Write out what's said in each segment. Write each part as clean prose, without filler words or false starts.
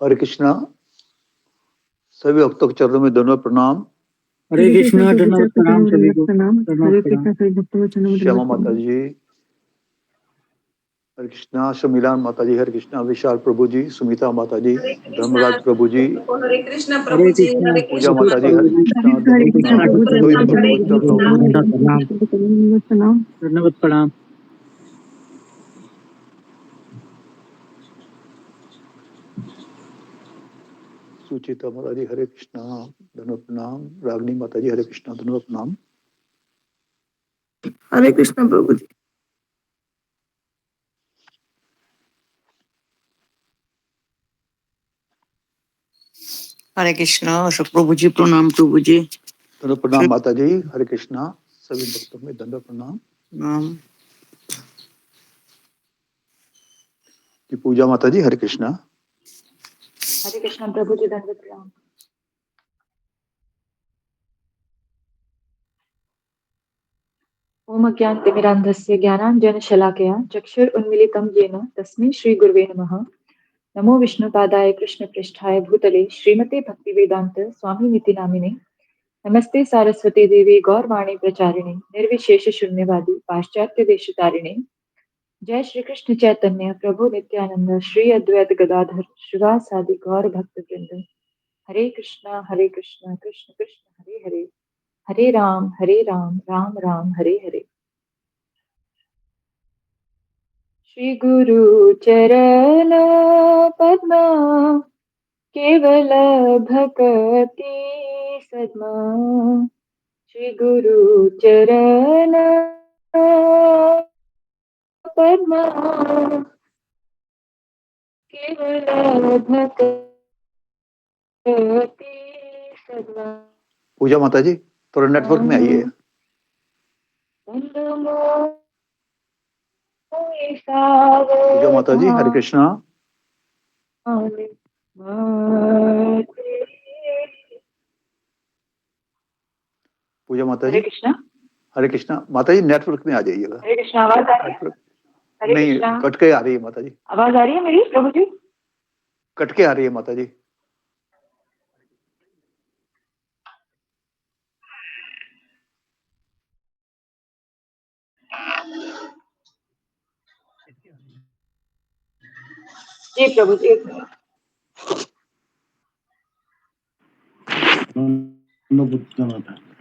हरे कृष्णा। सभी भक्तों के चरणों में धन्यवाद प्रणाम। हरे कृष्णा, धन्यवाद प्रणाम सभी को। हरे कृष्णा सभी भक्तों को चरणों में श्यामा माता जी, हरे कृष्णा। शमिलान माता जी, हरे कृष्णा। विशाल प्रभु जी, सुमिता माता जी, धर्मराज प्रभु जी, हरे कृष्णा प्रभु जी, हरे पूजा कृष्णा माता जी, हरे कृष्णा। धन्यवाद प्रणाम। सुचिता माता जी, हरे कृष्णा, धन्यवाद प्रणाम। रागनी माता जी, हरे कृष्णा, धन्यवाद प्रणाम। हरे कृष्णा प्रभु जी। हरे कृष्णा प्रभु जी, प्रणाम प्रभु जी। धन्यवाद प्रणाम माता जी, हरे कृष्णा। सभी भक्तों में धन्यवाद प्रणाम। की पूजा माता जी, हरे कृष्णा। हरे कृष्णा प्रभु जी, धन्यवाद प्रणाम। ओम अज्ञानतिमिरान्धस्य ज्ञानाञ्जनशलाकया चक्षुरुन्मीलितं येन तस्मै श्रीगुरुवे नमः। नमो विष्णुपादाय कृष्णपृष्ठाय भूतले श्रीमते भक्तिवेदान्त स्वामिनिति नामिने। नमस्ते सारस्वती देवी गौरवाणी प्रचारिणे निर्विशेष शून्यवादी पाश्चात्य देशतारिणे। जय श्री कृष्ण चैतन्य प्रभु नित्यानंद श्री अद्वैत गदाधर श्रीवासादि गौर भक्त वृंद। हरे कृष्णा कृष्ण कृष्ण हरे हरे, हरे राम राम राम हरे हरे। श्री गुरु चरण पद्मा केवल भक्ति सद्मा श्री गुरु चरण पद्मा केवल भक्ति सद्मा। पूजा माता जी थोड़ा नेटवर्क में आइए। पूजा माता जी हरे कृष्णा। पूजा माता जी हरे कृष्णा। हरे कृष्णा। माता जी नेटवर्क में आ जाइएगा। हरे कृष्णा। आवाज आ रही है? हरे नहीं कृष्णा। कट के आ रही है माता जी। आवाज आ रही है मेरी प्रभु जी? कट के आ रही है माता जी। जी प्रभु जी।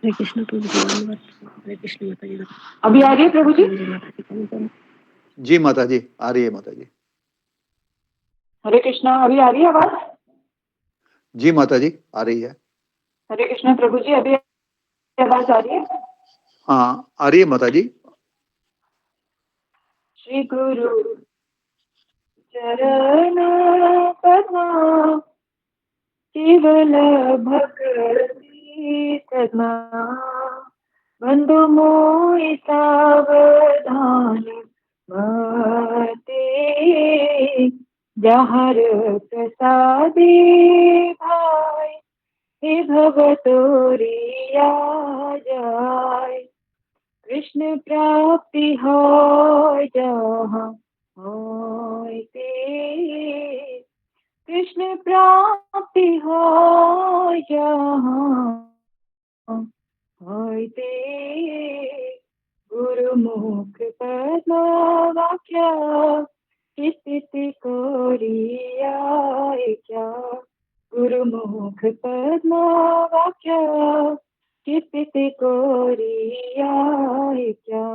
हरे कृष्ण प्रभु जी, धन्यवाद। हरे कृष्ण माता जी। अभी आ रही है प्रभु जी? जी माता जी आ रही है माता जी। हरे कृष्णा। अभी आ रही है आवाज? जी माता जी आ रही है। हरे कृष्णा प्रभु जी। अभी आवाज आ रही है? हाँ आ रही है माता जी। श्री गुरु चरण पद्मा केवल भक्ति सद्मा बंधु मोहि सावधान मते जहर प्रसादे भाई हे भवतोरिया जाय कृष्ण प्राप्ति हो जहाँ होय ते कृष्ण प्राप्ति हो जहाँ होय ते गुरुमुख पद्मा वाक्या स्थिति कोरिया क्या गुरुमुख पद्मा वाक्या स्थिति कोरिया क्या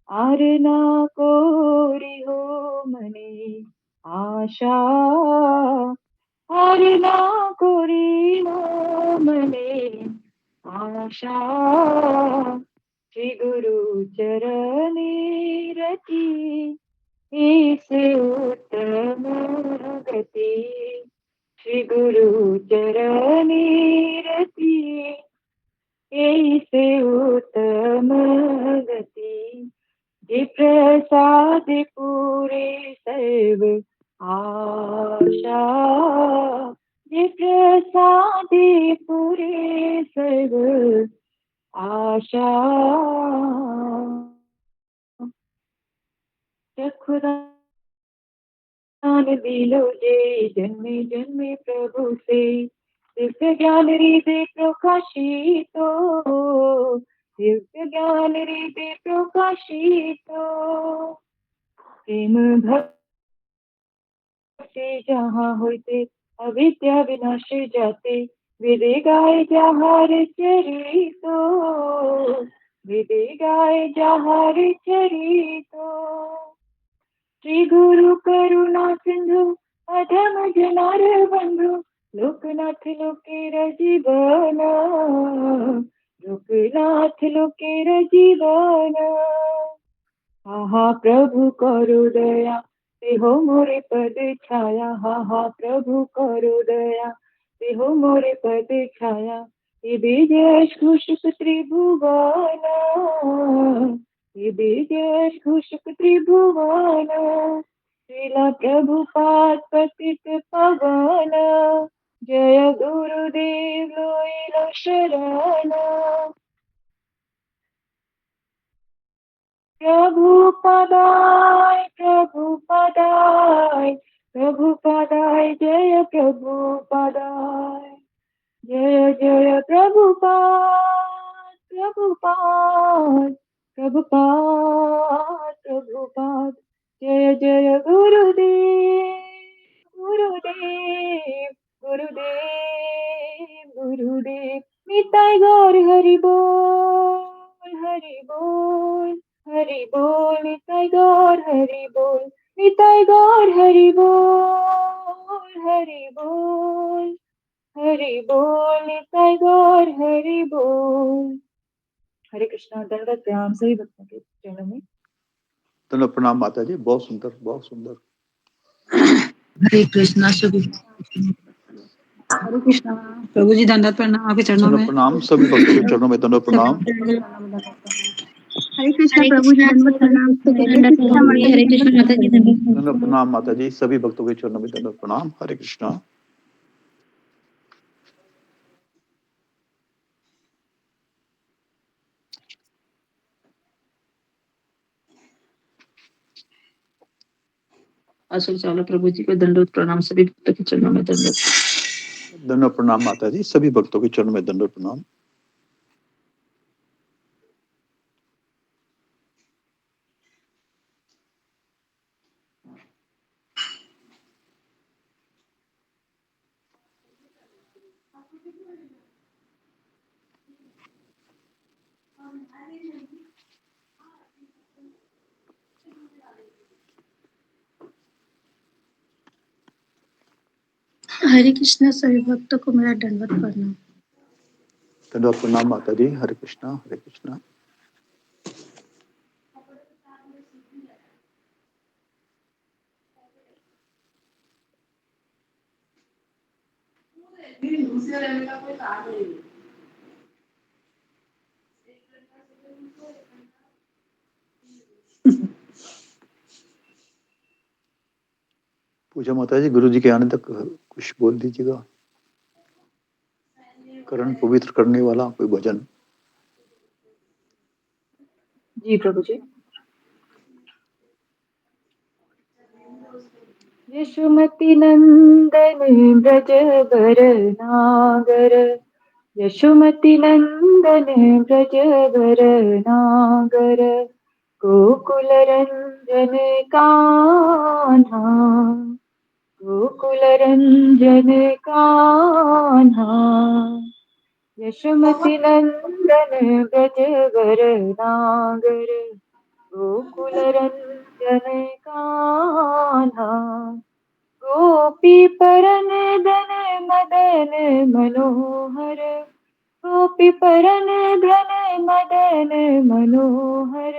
आरना कोरी हो मने आशा आरना कोरी हो मने आशा श्री गुरु चरणी रति इस उत्तम गति श्री गुरु चरणी रति इस उत्तम गति जी प्रसाद पूरे सर्व आशा जी प्रसाद पूरे सर्व आशा खुदान दिलो जे जन्मे जन्मे प्रभु से दिव्य ज्ञान हृदय प्रकाशितो दिव्य ज्ञान हृदय प्रकाशितो प्रेम भक्ति जहाँ होते अविद्या विनाश जाते विदे गाय जहार चरितो विदे गाय जहार चरितो श्री गुरु करुणा सिंधु अधम जनार बंधु लोकनाथ लोकेर जीवन लोकनाथ लोकेर जीवन हा प्रभु करो दया ते हो मोरे पद छाया हा प्रभु करो दया ते हो मोरे पद छाया ये बीज खुशक त्रिभुवन ये बीज खुशक त्रिभुवन श्रीला प्रभुपाद पतित पवन जय गुरुदेव लोइलो शरण प्रभुपदाय प्रभुपदाय प्रभुपदाय जय प्रभुपदाय जय जय प्रभुपाद प्रभुपाद प्रभुपाद प्रभुपाद जय जय गुरुदेव गुरुदेव गुरुदेव गुरुदेव निताय गौर हरि बोल हरि बोल हरि बोल निताय गौर हरि बोल निताय गौर हरि बोल हरि बोल हरि बोल निताई गौर हरि बोल। हरे कृष्णा। दंडवत प्रणाम सभी भक्तों के चरणों में। दंडवत प्रणाम माता जी, बहुत सुंदर, बहुत सुंदर। हरे कृष्णा सभी। हरे कृष्णा प्रभु जी, दंडवत प्रणाम आपके चरणों दंडवत में। प्रणाम सभी भक्तों के चरणों में, दंडवत प्रणाम। हरे कृष्णा प्रभु जी, दंडवत प्रणाम। हरे कृष्णा माता जी, हरे कृष्ण माता जी, दंडवत दंडवत प्रणाम माता जी, सभी भक्तों के चरणों में दंडवत प्रणाम। हरे कृष्णा। अशोक चावला प्रभु जी को दंडवत प्रणाम, सभी भक्तों के चरणों में दंडवत। दंडवत प्रणाम माता जी, सभी भक्तों के चरणों में दंडवत प्रणाम। हरे कृष्णा सभी भक्तों को मेरा दंडवत प्रणाम। दंडवत प्रणाम माता जी। हरे कृष्णा, हरे कृष्णा। पूजा माता जी, गुरु जी के आने तक कुछ बोल दीजिएगा, करण पवित्र करने वाला कोई भजन। जी प्रभु जी। यशोमति नंदन ब्रज बर नागर, यशोमति नंदन ब्रज बर नागर, गोकुल रंजन कान्हा, गोकुल रंजन कान्हा। यशोमति नंदन ब्रज बर नागर, गोकुल रंजन कान्हा। गोपी परन धन मदन मनोहर, गोपी परन धन मदन मनोहर।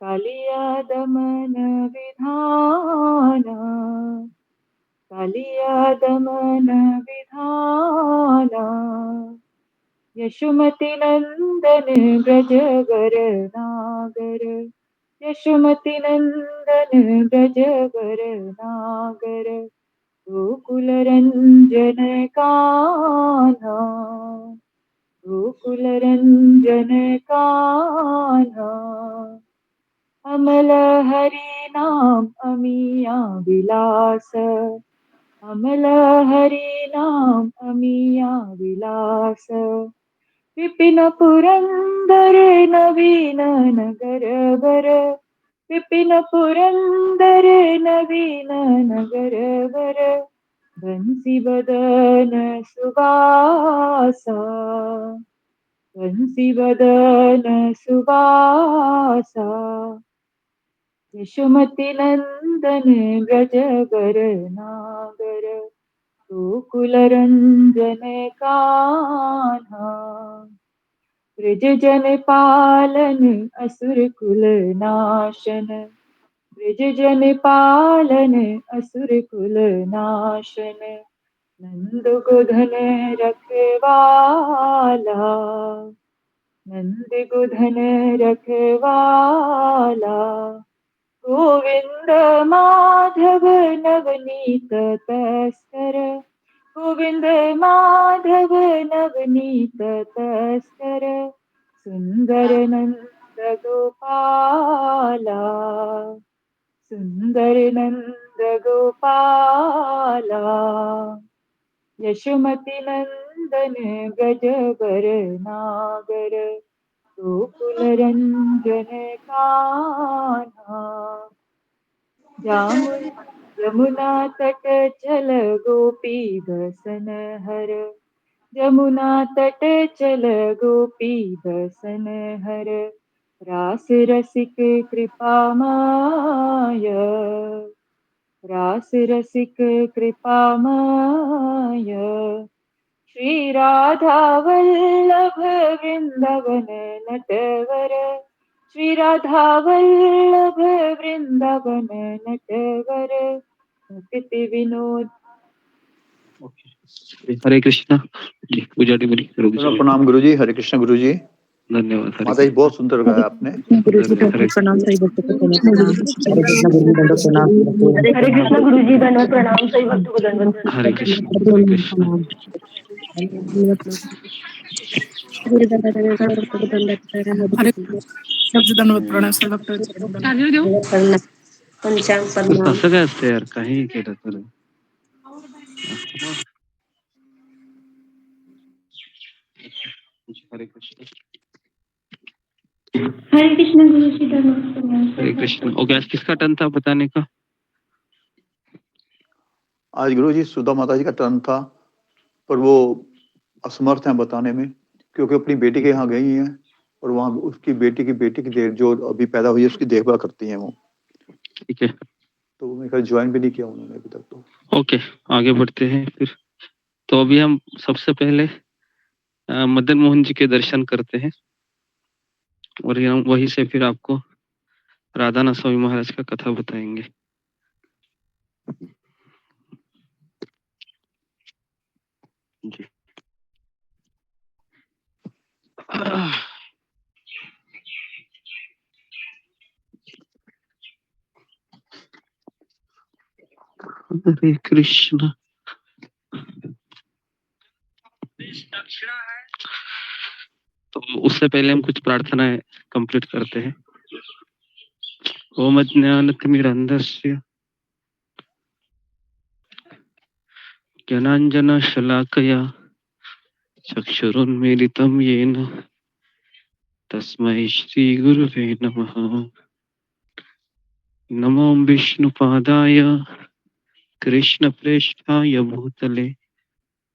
कालिया दमन विधाना, कालिया दमन विधाना। यशोमति नंदन ब्रज बर नागर, यशोमति नंदन ब्रज बर नागर, गोकुल रंजन कान्हा, गोकुल रंजन कान्हा। अमल हरि नाम अमिया विलास, अमल हरि नाम अमिया विलास। विपिन पुरंदर नवीन नगर बर, विपिन पुरंदर नवीन नगर बर। बंसी बदन सुबासा, बंसी बदन सुबासा। यशोमति नंदन ब्रज बर नागर, गोकुल रंजन कान्हा। ब्रज जन पालन असुर कुल नाशन, ब्रज जन पालन असुर कुल नाशन। नंद गोधन रखवाला, नंद गोधन रखवाला। गोविंद माधव नवनीत तस्कर, गोविंद माधव नवनीत तस्कर। सुंदर नंद गोपाला, सुंदर नंद गोपाला। यशोमति नंदन ब्रज बर नागर, गोकुल रंजन कान्हा। यमुना तट चल गोपी बसन हर, यमुना तट चल गोपी बसन हर। रास रसिक कृपामय, रास रसिक कृपामय। श्री राधा वल्लभ वृंदावन नटवर, श्री राधा वल्लभ वृंदावन नटवर, मुक्ति विनोद। हरे कृष्णा जी। पूजा डी बोली। प्रणाम गुरु जी। हरे कृष्ण गुरु जी। धन्यवाद। हरे माता जी बहुत सुंदर गाया आपने। गुरु जी का प्रणाम, सही भक्त को प्रणाम। हरे कृष्ण गुरु जी दंडवत प्रणाम। हरे कृष्ण गुरु जी दंडवत प्रणाम। सही भक्त को दंडवत प्रणाम। हरे कृष्ण। हरे कृष्ण। हरे सबसे दंडवत प्रणाम, सही भक्त को दंडवत। पंचांग तसं प्रणाम। कसं काय असतं यार, काही केलं तर. हरे कृष्ण। हरे कृष्ण गुरु जी दंडवत प्रणाम। हरे कृष्ण। ओके, आज किसका टर्न था बताने का? आज गुरु जी सुधा माता जी का टर्न था, पर वो असमर्थ हैं बताने में, क्योंकि अपनी बेटी के यहाँ गई हैं और वहाँ उसकी बेटी की देर जो अभी पैदा हुई है उसकी देखभाल करती हैं वो। ठीक है, तो मेरे ख्याल ज्वाइन भी नहीं किया उन्होंने अभी तक। तो ओके, आगे बढ़ते हैं फिर। तो अभी हम सबसे पहले मदन मोहन जी के दर्शन करते हैं और हम वहीं से फिर आपको राधानाथ स्वामी महाराज का कथा बताएंगे। जी। हरे कृष्ण। तो उससे पहले हम कुछ प्रार्थनाएं कंप्लीट करते हैं। ओम अज्ञानतिमिरन्धस्य ज्ञानाञ्जनशलाकया चक्षुरुन्मीलितं येन तस्मै श्रीगुरुवे नमः। नमो विष्णुपादाय कृष्णप्रेष्ठाय भूतले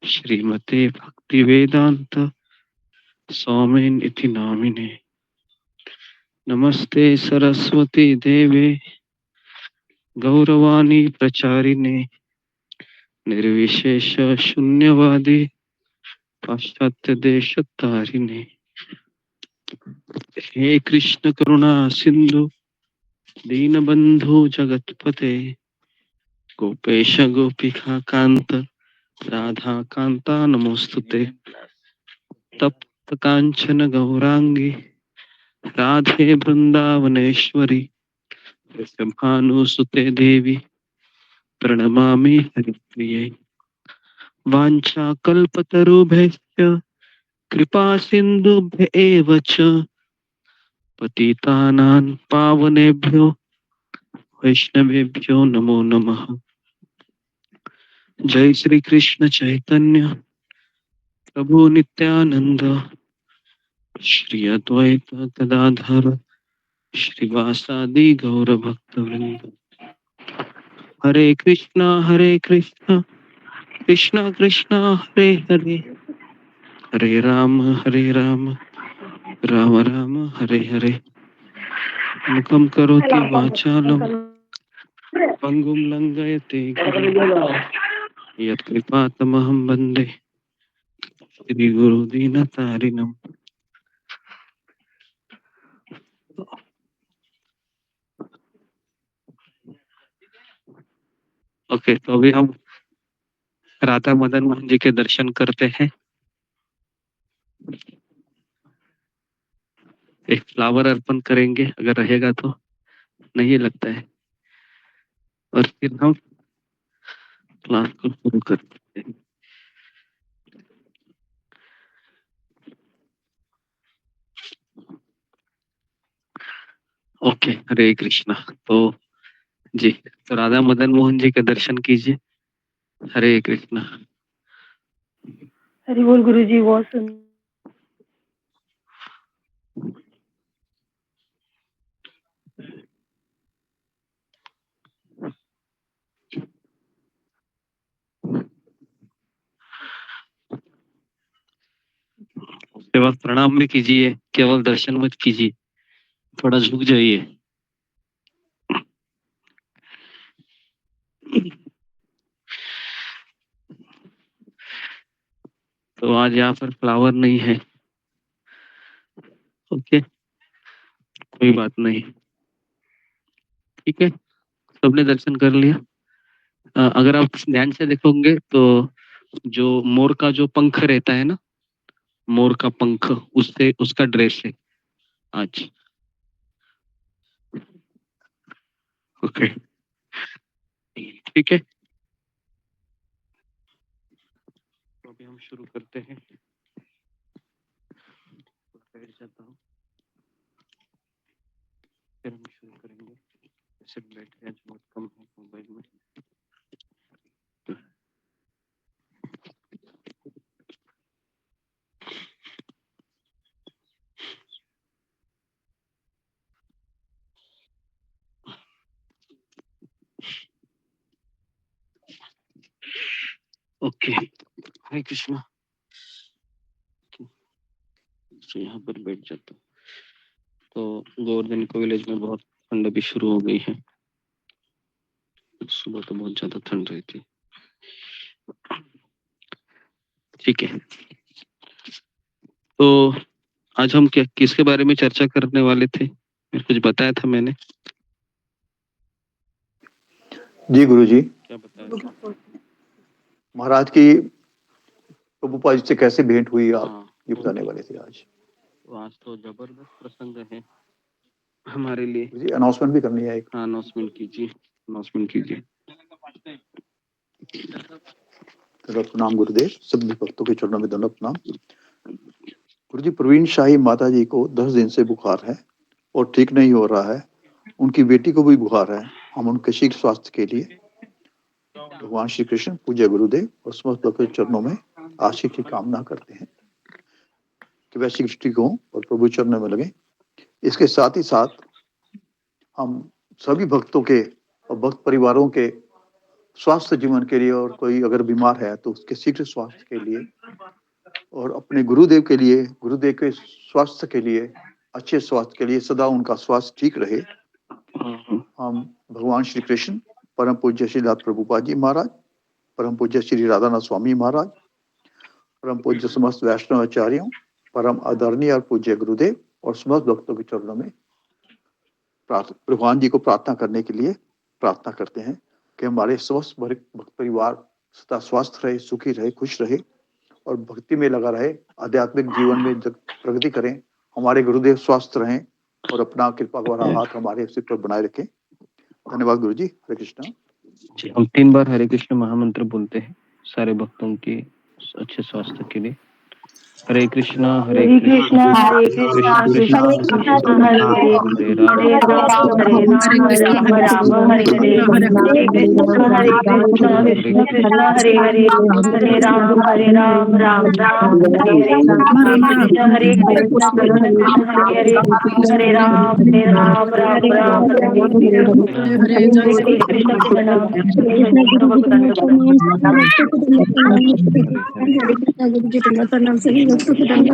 श्रीमते भक्तिवेदांत स्वामिन् इति नामिने। नमस्ते सरस्वती देवे गौरवाणी प्रचारिणे निर्विशेष शून्यवादी पाश्चात्य देशतारिणे। हे कृष्ण करुणा सिंधु दीनबंधु जगतपते गोपेश गोपिका कांत राधा कांता नमोस्तुते। तप्त कांचन गौरांगी राधे वृंदावनेश्वरी भानुसुते देवी प्रणमामि हरिप्रिये। वाञ्छाकल्पतरुभ्यश्च कृपा सिन्धुभ्य एव च पतितानां पावनेभ्यो वैष्णवेभ्यो नमो नमः। जय श्री कृष्ण चैतन्य प्रभु नित्यानंद श्री अद्वैत गदाधर श्रीवासादि गौर भक्तवृंद। हरे कृष्णा कृष्णा कृष्णा हरे हरे, हरे राम राम राम हरे हरे। मुखं करोति वाचालं पंगुं लंघयते गिरिं, यत्कृपातमहं वन्दे श्रीगुरुदीनतारिणम्। ओके, तो अभी हम राधा मदन मोहन जी के दर्शन करते हैं। एक फ्लावर अर्पण करेंगे अगर रहेगा तो, नहीं लगता है, और फिर हम क्लास को शुरू करते हैं। ओके, हरे कृष्णा। तो जी, तो राधा मदन मोहन जी के दर्शन कीजिए। हरे कृष्णा। हरि बोल गुरु जी। बहुत सुंदर। उसके बाद प्रणाम भी कीजिए, केवल दर्शन मत कीजिए, थोड़ा झुक जाइए। तो आज यहाँ पर फ्लावर नहीं है। ओके, कोई बात नहीं, ठीक है, सबने दर्शन कर लिया। अगर आप ध्यान से देखोगे तो जो मोर का जो पंख रहता है ना, मोर का पंख, उससे उसका ड्रेस है आज। ओके, ठीक है, तो अभी हम शुरू करते हैं। बैठ जाता हूँ, फिर हम शुरू करेंगे। ऐसे बैठ गया जो बहुत कम है मोबाइल में। ओके, हरे कृष्णा। तो यहाँ पर बैठ जाता हूँ। तो गोवर्धन को विलेज में बहुत ठंड भी शुरू हो गई है। सुबह तो बहुत ज्यादा ठंड रही थी। ठीक है, तो आज हम क्या किसके बारे में चर्चा करने वाले थे? मेरे कुछ बताया था मैंने। जी गुरुजी, क्या बताया था? महाराज की प्रभुपाद जी से कैसे भेंट हुई आप हाँ, ये बताने वाले थे आज। तो आज तो जबरदस्त प्रसंग है हमारे लिए। जी अनाउंसमेंट भी करनी है एक। हाँ, अनाउंसमेंट कीजिए, अनाउंसमेंट कीजिए। दंडवत प्रणाम गुरुदेव, सभी भक्तों के चरणों में दंडवत प्रणाम। गुरुजी, प्रवीण शाही माता जी को 10 दिन से बुखार है और ठीक नहीं हो रहा है। उनकी बेटी को भी बुखार है। हम उनके शीघ्र स्वास्थ्य के लिए भगवान श्री कृष्ण, पूज्य गुरुदेव और समस्त भक्तों के चरणों में आशीष की कामना करते हैं कि वैसी दृष्टि को और प्रभु चरणों में लगे। इसके साथ ही साथ हम सभी भक्तों के और भक्त परिवारों के स्वास्थ्य जीवन के लिए, और कोई अगर बीमार है तो उसके शीघ्र स्वास्थ्य के लिए, और अपने गुरुदेव के लिए, गुरुदेव के स्वास्थ्य के लिए, अच्छे स्वास्थ्य के लिए, सदा उनका स्वास्थ्य ठीक रहे, हम भगवान श्री कृष्ण, परम पूज्य श्री दास प्रभुपाद जी महाराज, परम पूज्य श्री राधानाथ स्वामी महाराज, परम पूज्य समस्त वैष्णव आचार्यों, परम आदरणीय और पूज्य गुरुदेव और समस्त भक्तों के चरणों में भगवान जी को प्रार्थना करने के लिए प्रार्थना करते हैं कि हमारे समस्त भक्त परिवार सदा स्वस्थ रहे, सुखी रहे, खुश रहे और भक्ति में लगा रहे, आध्यात्मिक जीवन में प्रगति करें। हमारे गुरुदेव स्वस्थ रहें और अपना कृपा वाला हाथ हमारे सिर पर बनाए रखें। धन्यवाद गुरु जी। हरे कृष्णा जी। हम 3 बार हरे कृष्ण महामंत्र बोलते हैं सारे भक्तों के अच्छे स्वास्थ्य के लिए। हरे कृष्णा हरे कृष्णा कृष्ण कृष्ण हरे हरे हरे राम हरे राम राम राम हरे हरे हरे कृष्ण कृष्ण कृष्ण हरे हरे हरे राम राम राम हरे हरे हरे कृष्ण कृष्ण कृष्ण हरे हरे हरे राम राम हरे कृष्ण के नाम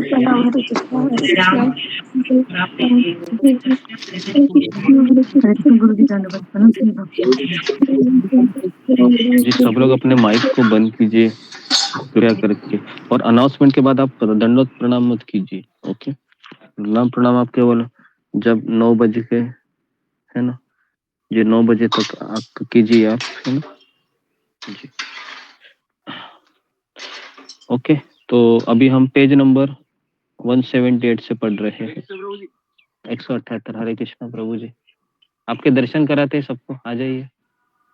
जी, सब लोग अपने माइक को बंद कीजिए कृपया करके, और अनाउंसमेंट के बाद आप दंडवत प्रणाम मत कीजिए। ओके, प्रणाम आप केवल जब 9 बजे के, है ना, ये 9 बजे तक आप कीजिए आप, है ना जी। ओके, तो अभी हम पेज नंबर 178 से पढ़ रहे हैं। 178। हरे कृष्णा प्रभु जी, आपके दर्शन कराते हैं सबको, आ जाइए।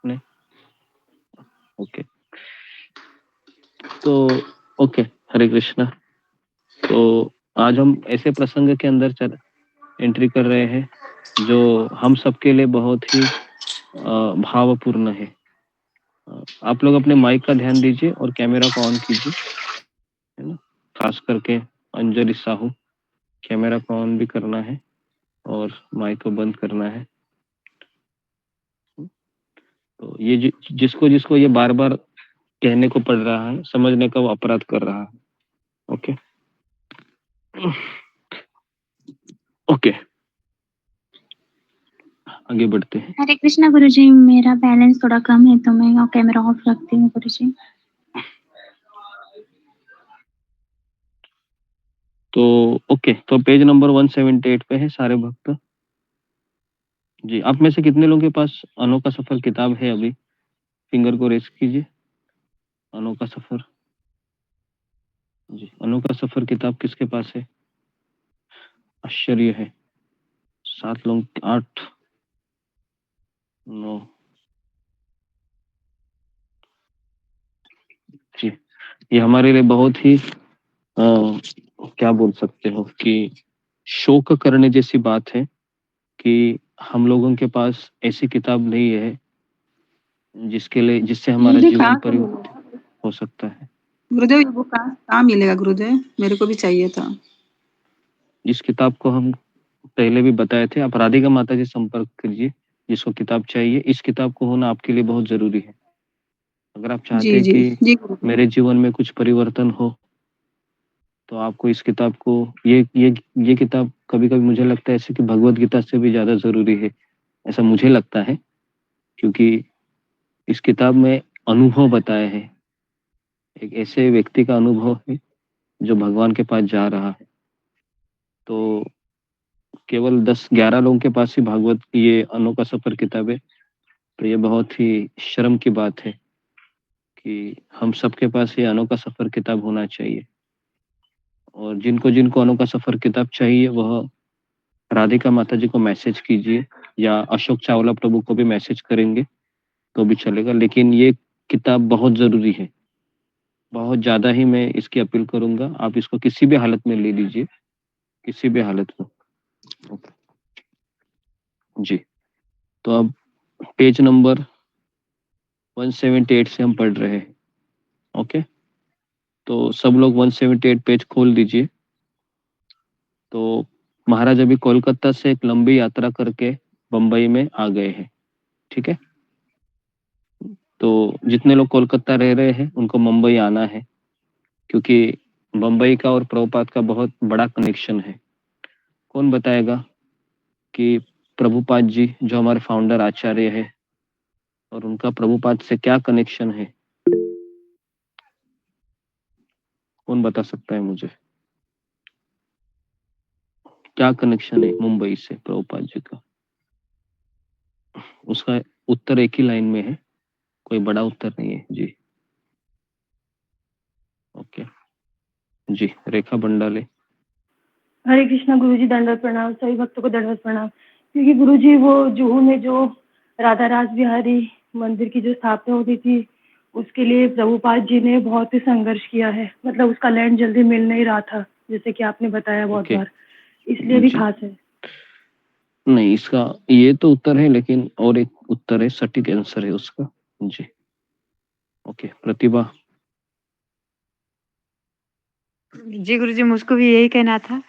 नहीं, ओके, तो ओके, हरे कृष्णा। तो आज हम ऐसे प्रसंग के अंदर एंट्री कर रहे हैं जो हम सबके लिए बहुत ही भावपूर्ण है। आप लोग अपने माइक का ध्यान दीजिए और कैमरा को ऑन कीजिए, है ना, खास करके अंजलि साहू, कैमरा को ऑन भी करना है और माइक को बंद करना है। तो ये जिसको जिसको ये बार बार कहने को पड़ रहा है, समझने का वो अपराध कर रहा है। ओके ओके, आगे बढ़ते हैं। हरे कृष्णा गुरुजी, मेरा बैलेंस थोड़ा कम है तो मैं कैमरा ऑफ रखती हूँ गुरुजी। तो ओके, तो पेज नंबर 178 पे है सारे भक्त। जी, आप में से कितने लोगों के पास अनोखा सफर किताब है? अभी फिंगर को रेस कीजिए। अनोखा सफर, जी अनोखा सफर किताब किसके पास है? आश्चर्य है, 7 लोग, 8, 9। जी, ये हमारे लिए बहुत ही क्या बोल सकते हो कि शोक करने जैसी बात है कि हम लोगों के पास ऐसी किताब नहीं है जिससे हमारा ये जीवन कहाँ से परिवर्तित हो सकता है। गुरुदेव, ये बुक कहाँ मिलेगा गुरुदेव? मेरे को भी चाहिए था। इस किताब को हम पहले भी बताए थे, आप राधिका माता जी संपर्क कीजिए जिसको किताब चाहिए। इस किताब को होना आपके लिए बहुत जरूरी है। अगर आप चाहते जी हैं जी कि जी गुरुदेव। मेरे जीवन में कुछ परिवर्तन हो, तो आपको इस किताब को, ये किताब कभी कभी मुझे लगता है ऐसे कि भगवत गीता से भी ज्यादा जरूरी है, ऐसा मुझे लगता है। क्योंकि इस किताब में अनुभव बताए हैं, एक ऐसे व्यक्ति का अनुभव है जो भगवान के पास जा रहा है। तो केवल 10-11 लोगों के पास ही भागवत ये अनोखा सफर किताब है। तो ये बहुत ही शर्म की बात है कि हम सबके पास ये अनोखा सफर किताब होना चाहिए। और जिनको जिनको अनोखा सफर किताब चाहिए वह राधिका माता जी को मैसेज कीजिए, या अशोक चावला प्रभु को भी मैसेज करेंगे तो भी चलेगा। लेकिन ये किताब बहुत जरूरी है, बहुत ज्यादा ही मैं इसकी अपील करूंगा। आप इसको किसी भी हालत में ले लीजिए, किसी भी हालत में। जी, तो अब पेज नंबर 178 से हम पढ़ रहे हैं। ओके, तो सब लोग 178 पेज खोल दीजिए। तो महाराज अभी कोलकाता से एक लंबी यात्रा करके बम्बई में आ गए हैं, ठीक है। तो जितने लोग कोलकाता रह रहे हैं उनको मुंबई आना है, क्योंकि बम्बई का और प्रभुपाद का बहुत बड़ा कनेक्शन है। कौन बताएगा कि प्रभुपाद जी जो हमारे फाउंडर आचार्य है और उनका प्रभुपाद से क्या कनेक्शन है? कौन बता सकता है मुझे, क्या कनेक्शन है मुंबई से प्रभुपाद जी का? उसका उत्तर एक ही लाइन में है, कोई बड़ा उत्तर नहीं है। जी ओके, जी रेखा बंडाले। हरे कृष्णा गुरुजी, दंडवत प्रणाम। सभी भक्तों को दंडवत प्रणाम। क्योंकि गुरुजी वो जुहू में जो राधा रास बिहारी मंदिर की जो स्थापना होती थी, उसके लिए प्रभुपाद जी ने बहुत ही संघर्ष किया है। मतलब उसका लैंड जल्दी मिल नहीं रहा था, जैसे कि आपने बताया बहुत ओके, बार, इसलिए भी जी खास है। नहीं, इसका ये तो उत्तर है, लेकिन और एक उत्तर है, सटीक आंसर है उसका। जी ओके, प्रतिभा। जी गुरुजी, मुझको भी यही कहना था।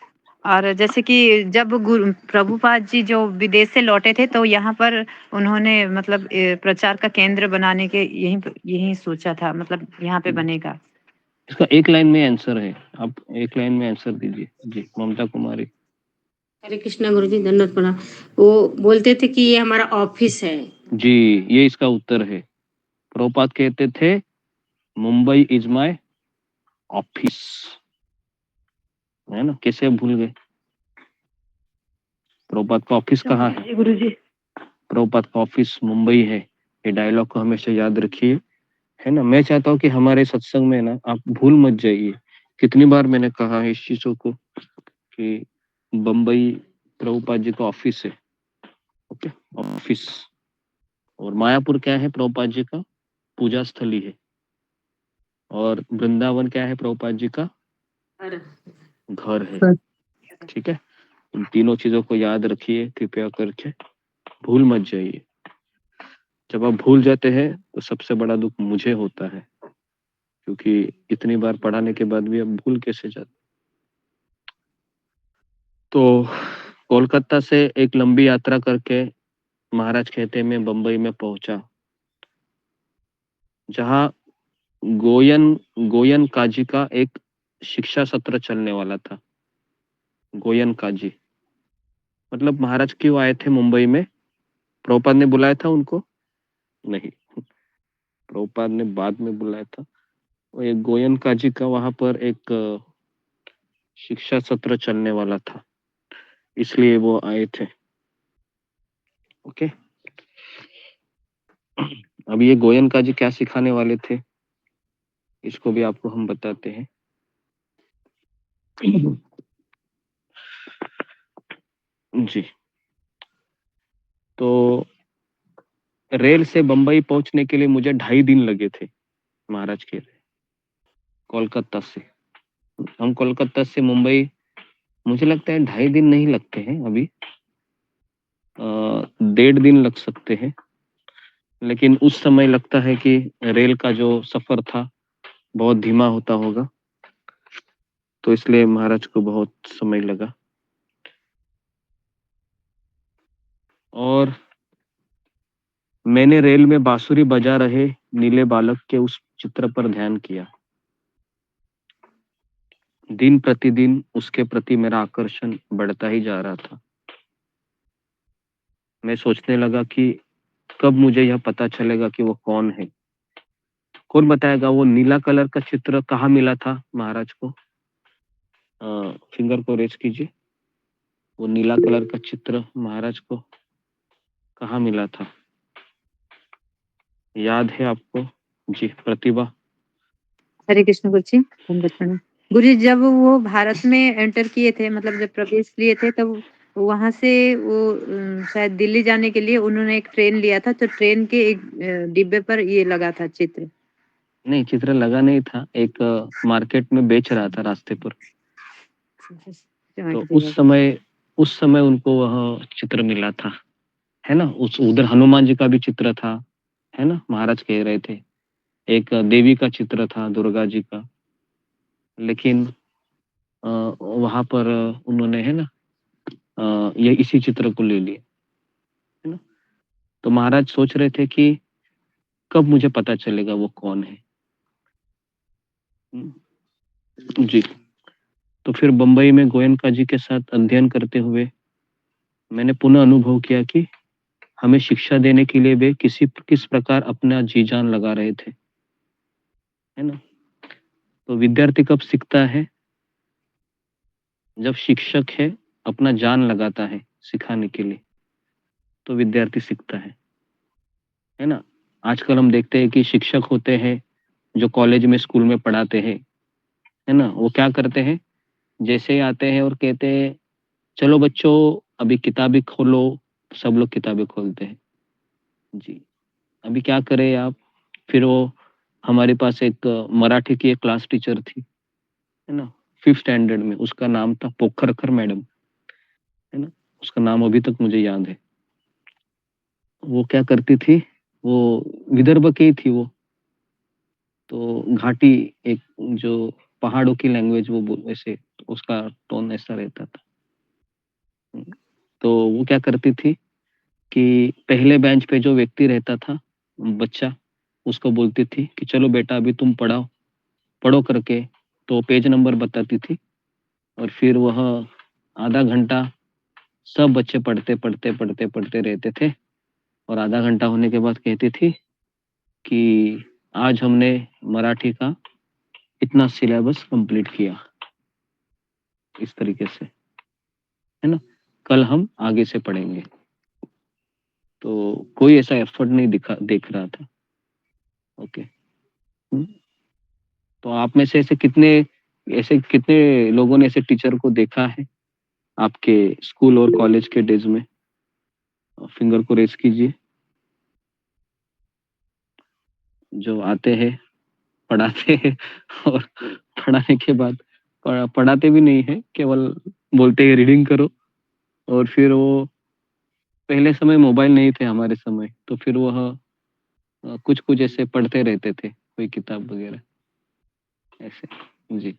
और जैसे कि जब गुरु प्रभुपाद जी जो विदेश से लौटे थे तो यहाँ पर उन्होंने मतलब प्रचार का केंद्र बनाने के यही सोचा था, मतलब यहाँ पे बनेगा। इसका एक लाइन में आंसर है, आप एक लाइन में आंसर दीजिए। जी ममता कुमारी। हरे कृष्णा गुरुजी, दंडवत प्रणाम। वो बोलते थे कि ये हमारा ऑफिस है। जी, ये इसका उत्तर है। प्रभुपाद कहते थे मुंबई इज माय ऑफिस, है ना। कैसे आप भूल गए? प्रभुपाद का ऑफिस कहाँ है? जी गुरुजी। प्रभुपाद का ऑफिस मुंबई है। ये डायलॉग को हमेशा याद रखिए, है ना। मैं चाहता हूँ कि हमारे सत्संग में ना आप भूल मत जाइए। कितनी बार मैंने कहा है इस चीजों को कि बम्बई प्रभुपाद जी का ऑफिस है। Okay, office. और मायापुर क्या है? प्रभुपाद जी का पूजा स्थली है। और वृंदावन क्या है? प्रभुपाद जी का घर है। ठीक है, इन तीनों चीजों को याद रखिए कृपया करके, भूल मत जाइए। जब आप भूल जाते हैं तो सबसे बड़ा दुख मुझे होता है, क्योंकि इतनी बार पढ़ाने के बाद भी अब भूल कैसे जाते। तो कोलकाता से एक लंबी यात्रा करके महाराज कहते मैं बम्बई में पहुंचा, जहां गोयन काजी का एक शिक्षा सत्र चलने वाला था। गोयन काजी मतलब महाराज क्यों आए थे मुंबई में? प्रभुपाद ने बुलाया था उनको? नहीं, प्रभुपाद ने बाद में बुलाया था। वो एक गोयन काजी का वहां पर एक शिक्षा सत्र चलने वाला था, इसलिए वो आए थे। ओके, अब ये गोयनका जी क्या सिखाने वाले थे, इसको भी आपको हम बताते हैं। जी, तो रेल से बंबई पहुंचने के लिए मुझे 2.5 दिन लगे थे महाराज के, कोलकाता से। हम कोलकाता से मुंबई, मुझे लगता है 2.5 दिन नहीं लगते हैं अभी, 1.5 दिन लग सकते हैं, लेकिन उस समय लगता है कि रेल का जो सफर था बहुत धीमा होता होगा, तो इसलिए महाराज को बहुत समय लगा। और मैंने रेल में बांसुरी बजा रहे नीले बालक के उस चित्र पर ध्यान किया। दिन प्रतिदिन उसके प्रति मेरा आकर्षण बढ़ता ही जा रहा था। मैं सोचने लगा कि कब मुझे यह पता चलेगा कि वो कौन है। कौन बताएगा वो नीला कलर का चित्र कहाँ मिला था महाराज को? फिंगर को रेज कीजिए। वो नीला कलर का चित्र महाराज को कहाँ मिला था, याद है आपको? जी प्रतिभा। हरे कृष्ण गुरु जी, दंडवत प्रणाम। गुरु जी, जब वो भारत में एंटर किए थे, मतलब जब प्रवेश लिए थे, तब वहां से वो शायद दिल्ली जाने के लिए उन्होंने एक ट्रेन लिया था, तो ट्रेन के एक डिब्बे पर ये लगा था चित्र। नहीं, चित्र लगा नहीं था, एक मार्केट में बेच रहा था रास्ते पर, तो उस समय उनको वह चित्र मिला था, है ना। उस उधर हनुमान जी का भी चित्र था, है ना, महाराज कह रहे थे। एक देवी का चित्र था, दुर्गा जी का, लेकिन वहां पर उन्होंने, है ना, ये इसी चित्र को ले लिया, है ना। तो महाराज सोच रहे थे कि कब मुझे पता चलेगा वो कौन है। जी, तो फिर बंबई में गोयनका जी के साथ अध्ययन करते हुए मैंने पुनः अनुभव किया कि हमें शिक्षा देने के लिए वे किस प्रकार अपना जी जान लगा रहे थे, है ना। तो विद्यार्थी कब सीखता है? जब शिक्षक है अपना जान लगाता है सिखाने के लिए, तो विद्यार्थी सीखता है ना। आजकल हम देखते हैं कि शिक्षक होते हैं जो कॉलेज में स्कूल में पढ़ाते हैं, है ना, वो क्या करते हैं, जैसे ही आते हैं और कहते हैं चलो बच्चों अभी किताबें खोलो, सब लोग किताबें खोलते हैं। जी, अभी क्या करें आप? फिर वो, हमारे पास एक मराठी की एक क्लास टीचर थी, है ना, 5th स्टैंडर्ड में, उसका नाम था पोखरकर मैडम, है ना, उसका नाम अभी तक मुझे याद है। वो क्या करती थी, वो विदर्भ की थी वो, तो घाटी, एक जो पहाड़ों की लैंग्वेज वो वैसे उसका टोन ऐसा रहता था। तो वो क्या करती थी कि पहले बेंच पे जो व्यक्ति रहता था, बच्चा, उसको बोलती थी कि चलो बेटा अभी तुम पढ़ो करके, तो पेज नंबर बताती थी, और फिर वह आधा घंटा सब बच्चे पढ़ते रहते थे, और आधा घंटा होने के बाद कहती थी कि आज हमने मराठी का इतना सिलेबस कंप्लीट किया, इस तरीके से, है ना, कल हम आगे से पढ़ेंगे। तो कोई ऐसा एफर्ट नहीं देख रहा था। ओके, तो आप में से ऐसे कितने लोगों ने ऐसे टीचर को देखा है आपके स्कूल और कॉलेज के डेज में? फिंगर को रेज कीजिए। जो आते हैं, पढ़ाते हैं, और पढ़ाने के बाद पढ़ाते भी नहीं है, केवल बोलते हैं रीडिंग करो, और फिर वो, पहले समय मोबाइल नहीं थे हमारे समय, तो फिर वह कुछ कुछ ऐसे पढ़ते रहते थे, कोई किताब वगैरह ऐसे। जी,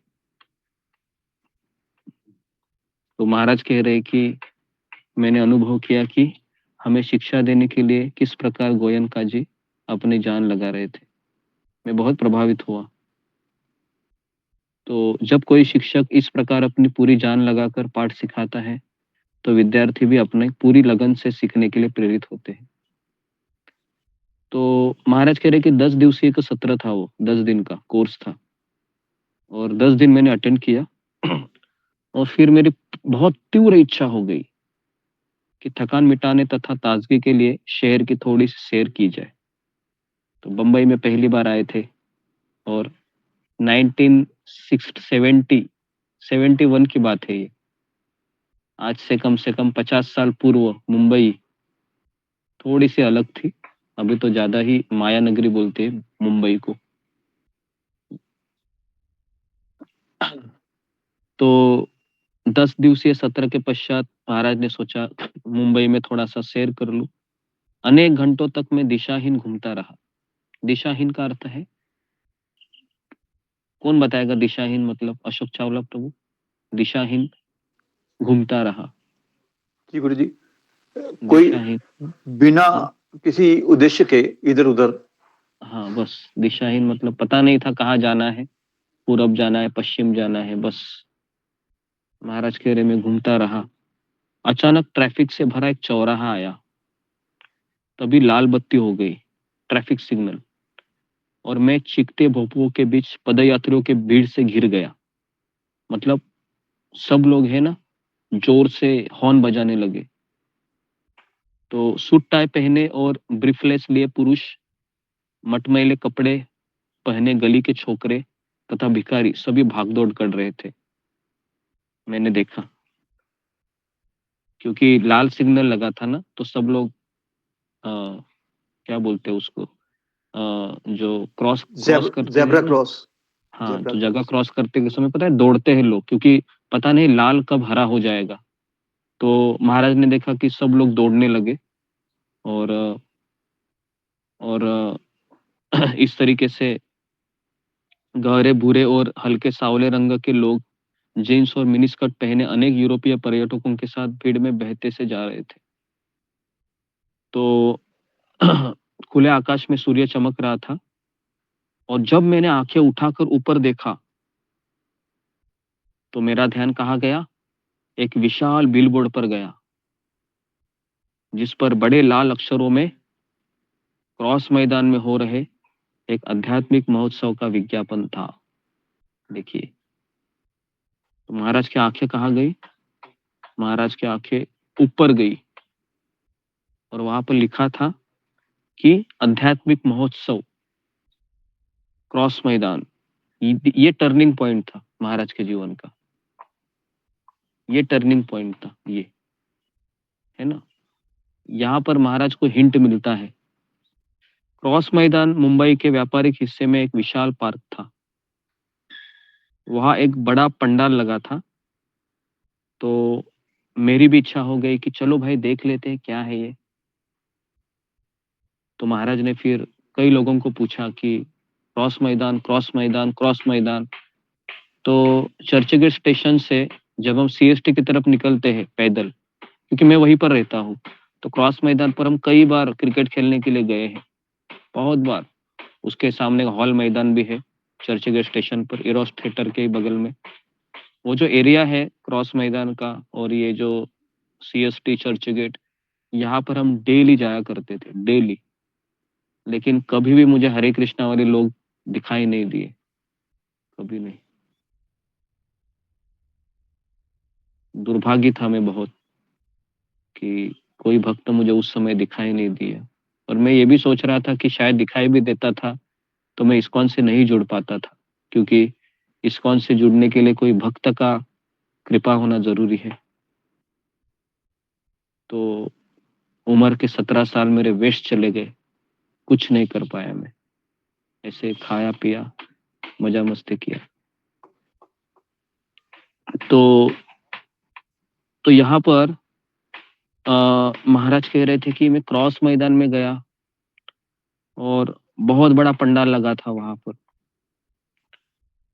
तो महाराज कह रहे कि मैंने अनुभव किया कि हमें शिक्षा देने के लिए किस प्रकार गोयनका जी अपनी जान लगा रहे थे। मैं बहुत प्रभावित हुआ। तो जब कोई शिक्षक इस प्रकार अपनी पूरी जान लगाकर पाठ सिखाता है, तो विद्यार्थी भी अपने पूरी लगन से सीखने के लिए प्रेरित होते हैं। तो महाराज कह रहे कि 10 दिवसीय का सत्र था, वो 10 दिन का कोर्स था, और 10 दिन मैंने अटेंड किया। और फिर मेरी बहुत तीव्र इच्छा हो गई कि थकान मिटाने तथा ताजगी के लिए शहर की थोड़ी सी सैर की जाए। तो बम्बई में पहली बार आए थे और 1971 की बात है ये। आज से कम 50 साल पूर्व मुंबई थोड़ी सी अलग थी। अभी तो ज्यादा ही माया नगरी बोलते हैं मुंबई को। तो 10 दिवसीय सत्र के पश्चात महाराज ने सोचा मुंबई में थोड़ा सा सैर कर लूं। अनेक घंटों तक मैं दिशाहीन घूमता रहा। दिशाहीन का अर्थ है, कौन बताएगा दिशाहीन मतलब? अशोक चावला प्रभु। दिशाहीन घूमता रहा। जी गुरु जी, कोई दिशाहीन, बिना हाँ किसी उद्देश्य के इधर उधर। हाँ, बस दिशाहीन मतलब पता नहीं था कहाँ जाना है, पूरब जाना है, पश्चिम जाना है, बस महाराज के घेरे में घूमता रहा। अचानक ट्रैफिक से भरा एक चौराहा आया। तभी लाल बत्ती हो गई, ट्रैफिक सिग्नल, और मैं चीखते भोंपुओं के बीच पदयात्रियों के भीड़ से घिर गया। मतलब सब लोग है ना, जोर से हॉर्न बजाने लगे। तो सूट टाई पहने और ब्रीफलेस लिए पुरुष, मटमैले कपड़े पहने गली के छोकरे तथा भिखारी सभी भागदौड़ कर रहे थे। मैंने देखा, क्योंकि लाल सिग्नल लगा था ना, तो सब लोग क्या बोलते हैं उसको, जो क्रॉस करते हैं जेब्रा ना। क्रॉस। हाँ, तो जगह क्रॉस करते के समय पता है दौड़ते हैं लोग, क्योंकि पता नहीं लाल कब हरा हो जाएगा। तो महाराज ने देखा कि सब लोग दौड़ने लगे और इस तरीके से गहरे भूरे और हल्के सांवले रंग के लोग जीन्स और मिनी स्कर्ट पहने अनेक यूरोपीय पर्यटकों के साथ भीड़ में बहते से जा रहे थे। तो खुले आकाश में सूर्य चमक रहा था और जब मैंने आंखें उठाकर ऊपर देखा तो मेरा ध्यान कहाँ गया? एक विशाल बिलबोर्ड पर गया, जिस पर बड़े लाल अक्षरों में क्रॉस मैदान में हो रहे एक आध्यात्मिक महोत्सव का विज्ञापन था। देखिए, तो महाराज की आंखें कहाँ गई? महाराज की आंखें ऊपर गई और वहां पर लिखा था कि आध्यात्मिक महोत्सव क्रॉस मैदान। ये टर्निंग पॉइंट था महाराज के जीवन का। ये टर्निंग पॉइंट था, ये है ना। यहाँ पर महाराज को हिंट मिलता है। क्रॉस मैदान मुंबई के व्यापारिक हिस्से में एक विशाल पार्क था। वहां एक बड़ा पंडाल लगा था। तो मेरी भी इच्छा हो गई कि चलो भाई देख लेते हैं क्या है ये। तो महाराज ने फिर कई लोगों को पूछा कि क्रॉस मैदान, क्रॉस मैदान, क्रॉस मैदान। तो चर्चगेट स्टेशन से जब हम सीएसटी की तरफ निकलते हैं पैदल, क्योंकि मैं वहीं पर रहता हूँ, तो क्रॉस मैदान पर हम कई बार क्रिकेट खेलने के लिए गए हैं, बहुत बार। उसके सामने हॉल मैदान भी है चर्चगेट स्टेशन पर, इरोस थिएटर के बगल में। वो जो एरिया है क्रॉस मैदान का और ये जो सीएसटी चर्चगेट, यहाँ पर हम डेली जाया करते थे, डेली। लेकिन कभी भी मुझे हरे कृष्णा वाले लोग दिखाई नहीं दिए, कभी नहीं। दुर्भाग्य था मैं बहुत कि कोई भक्त मुझे उस समय दिखाई नहीं दिया। और मैं ये भी सोच रहा था कि शायद दिखाई भी देता था तो मैं इस्कॉन से नहीं जुड़ पाता था, क्योंकि इस्कॉन से जुड़ने के लिए कोई भक्त का कृपा होना जरूरी है। तो उम्र के 17 साल मेरे वेस्ट चले गए, कुछ नहीं कर पाया मैं। ऐसे खाया पिया, मजा मस्ती किया। तो यहाँ पर महाराज कह रहे थे कि मैं क्रॉस मैदान में गया और बहुत बड़ा पंडाल लगा था वहां पर,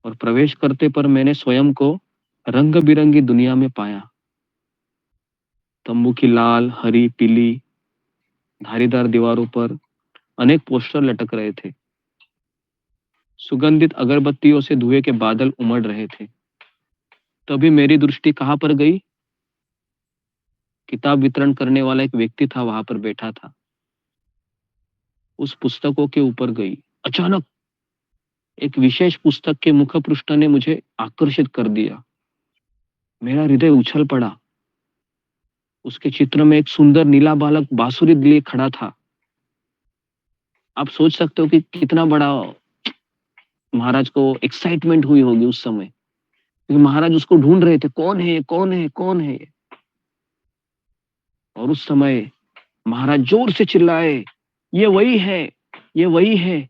और प्रवेश करते पर मैंने स्वयं को रंग बिरंगी दुनिया में पाया। तंबू की लाल, हरी, पीली धारीदार दीवारों पर अनेक पोस्टर लटक रहे थे। सुगंधित अगरबत्तियों से धुएं के बादल उमड़ रहे थे। तभी मेरी दृष्टि कहाँ पर गई? किताब वितरण करने वाला एक व्यक्ति था, वहां पर बैठा था, उस पुस्तकों के ऊपर गई। अचानक एक विशेष पुस्तक के मुख पृष्ठ ने मुझे आकर्षित कर दिया। मेरा हृदय उछल पड़ा। उसके चित्र में एक सुंदर नीला बालक बांसुरी लिए खड़ा था। आप सोच सकते हो कि कितना बड़ा महाराज को एक्साइटमेंट हुई होगी उस समय, क्योंकि महाराज उसको ढूंढ रहे थे, कौन है ये, कौन है, कौन है ये। और उस समय महाराज जोर से चिल्लाए, ये वही है, ये वही है।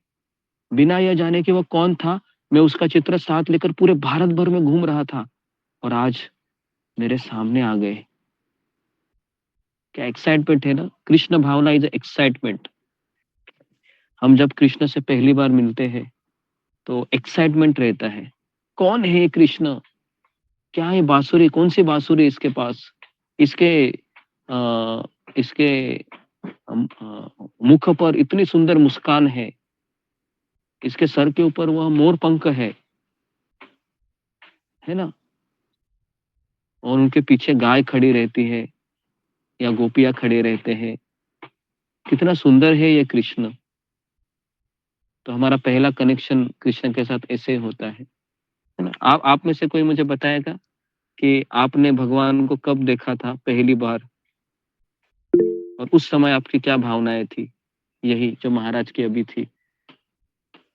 बिना यह जाने कि वह कौन था, मैं उसका चित्र साथ लेकर पूरे भारत भर में घूम रहा था और आज मेरे सामने आ गए। क्या एक्साइटमेंट है ना। कृष्ण भावना इज एक्साइटमेंट। हम जब कृष्ण से पहली बार मिलते हैं तो एक्साइटमेंट रहता है, कौन है ये कृष्ण, क्या है बांसुरी, कौन सी बांसुरी इसके पास, इसके मुख पर इतनी सुंदर मुस्कान है, इसके सर के ऊपर वह मोर पंख है ना। और उनके पीछे गाय खड़ी रहती है या गोपियां खड़े रहते हैं। कितना सुंदर है ये कृष्ण। तो हमारा पहला कनेक्शन कृष्ण के साथ ऐसे होता है ना। आप में से कोई मुझे बताएगा कि आपने भगवान को कब देखा था पहली बार, और उस समय आपकी क्या भावनाएं थी, यही जो महाराज की अभी थी।